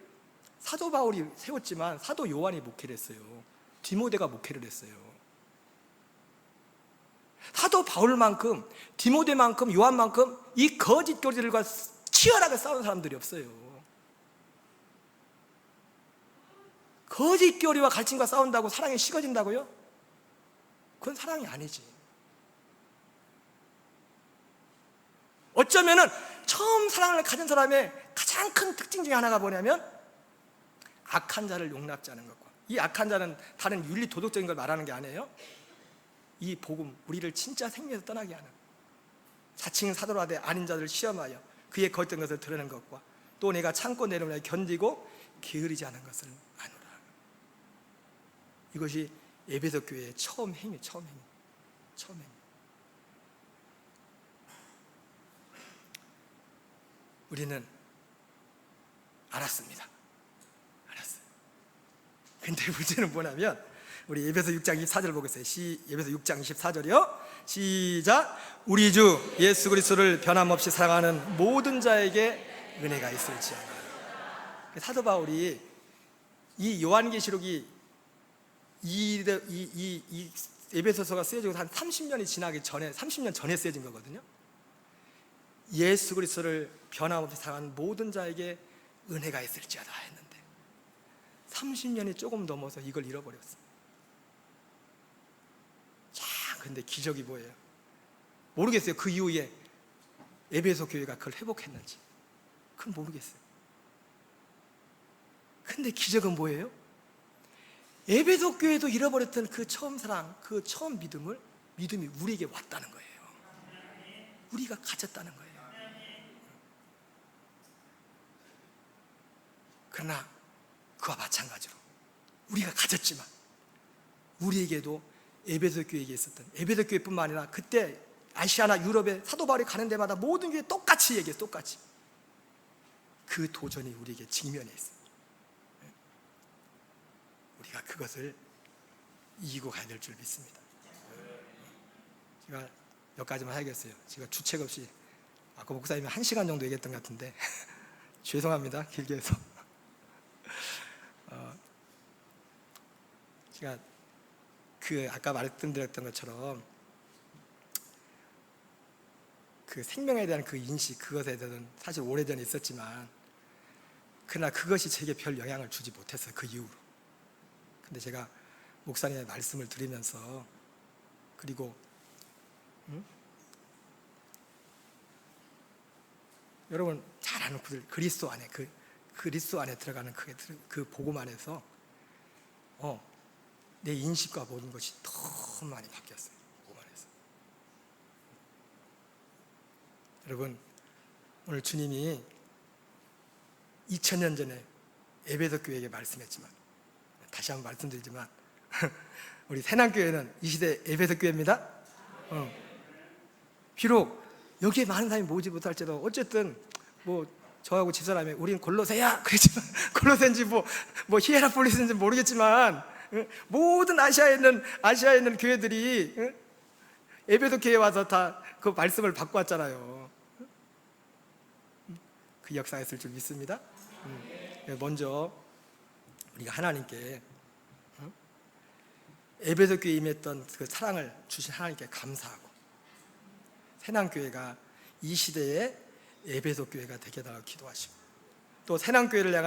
사도 바울이 세웠지만 사도 요한이 목회를 했어요. 디모데가 목회를 했어요. 사도 바울만큼 디모데만큼 요한만큼 이 거짓 교리들과 치열하게 싸운 사람들이 없어요. 거짓 교리와 갈증과 싸운다고 사랑이 식어진다고요? 그건 사랑이 아니지. 어쩌면은 처음 사랑을 가진 사람의 가장 큰 특징 중에 하나가 뭐냐면 악한 자를 용납지 않은 것과, 이 악한 자는 다른 윤리 도덕적인 걸 말하는 게 아니에요. 이 복음, 우리를 진짜 생명에서 떠나게 하는, 자칭 사도라되 아닌 자들을 시험하여 그의 거짓된 것을 드러낸 것과 또 내가 참고 내려오려 견디고 게으르지 않은 것을 아노라. 이것이 에베소 교회의 처음 행위. 우리는 알았어요. 근데 문제는 뭐냐면 우리 에베소 6장 24절 보겠어요. 에베소 6장 24절이요. 시작. 우리 주 예수 그리스도를 변함없이 사랑하는 모든 자에게 은혜가 있을지어다. 사도 바울이 이 요한계시록이 이 에베소서가 쓰여지고 한 30년이 지나기 전에 30년 전에 쓰여진 거거든요. 예수 그리스도를 변함없이 사랑하는 모든 자에게 은혜가 있을지어다 했는데 30년이 조금 넘어서 이걸 잃어버렸어요. 자, 근데 기적이 뭐예요? 모르겠어요. 그 이후에 에베소 교회가 그걸 회복했는지 그건 모르겠어요. 근데 기적은 뭐예요? 에베소 교회도 잃어버렸던 그 처음 사랑, 그 처음 믿음이 우리에게 왔다는 거예요. 우리가 가졌다는 거예요. 그러나 그와 마찬가지로 우리가 가졌지만 우리에게도 에베소 교회에 있었던, 에베소 교회뿐만 아니라 그때 아시아나 유럽에 사도 바울이 가는 데마다 모든 교회 똑같이 얘기해요. 똑같이. 그 도전이 우리에게 직면해 있어요. 우리가 그것을 이기고 가야 될 줄 믿습니다. 제가 몇 가지만 해야겠어요. 제가 주책 없이 아까 목사님이 1시간 정도 얘기했던 것 같은데 죄송합니다. 길게 해서. 제가 그 아까 말씀드렸던 것처럼 그 생명에 대한 그 인식, 그것에 대해서는 사실 오래전에 있었지만 그러나 그것이 제게 별 영향을 주지 못했어요. 그 이후로. 근데 제가 목사님의 말씀을 들으면서 그리고 여러분 잘 아는 그리스도 안에 그리스도 안에 들어가는 그 복음 안에서 내 인식과 모든 것이 너무 많이 바뀌었어요. 복음 안에서. 여러분 오늘 주님이 2000년 전에 에베소 교회에게 말씀했지만 다시 한번 말씀드리지만 우리 새남교회는 이 시대 에베소 교회입니다. 비록 여기에 많은 사람이 모이지 못할지라도 어쨌든 뭐 저하고 집사람이 우리는 골로새야 그랬지만 골로새인지 뭐 히에라폴리스인지 모르겠지만 모든 아시아에 있는 교회들이 에베소 교회에 와서 다 그 말씀을 받고 왔잖아요. 그 역사였을 줄 믿습니다. 먼저 우리가 하나님께 에베소 교회에 임했던 그 사랑을 주신 하나님께 감사하고 새남교회가 이 시대에 에베소 교회가 되게 해달라고 기도하시고 또 새남교회를 향한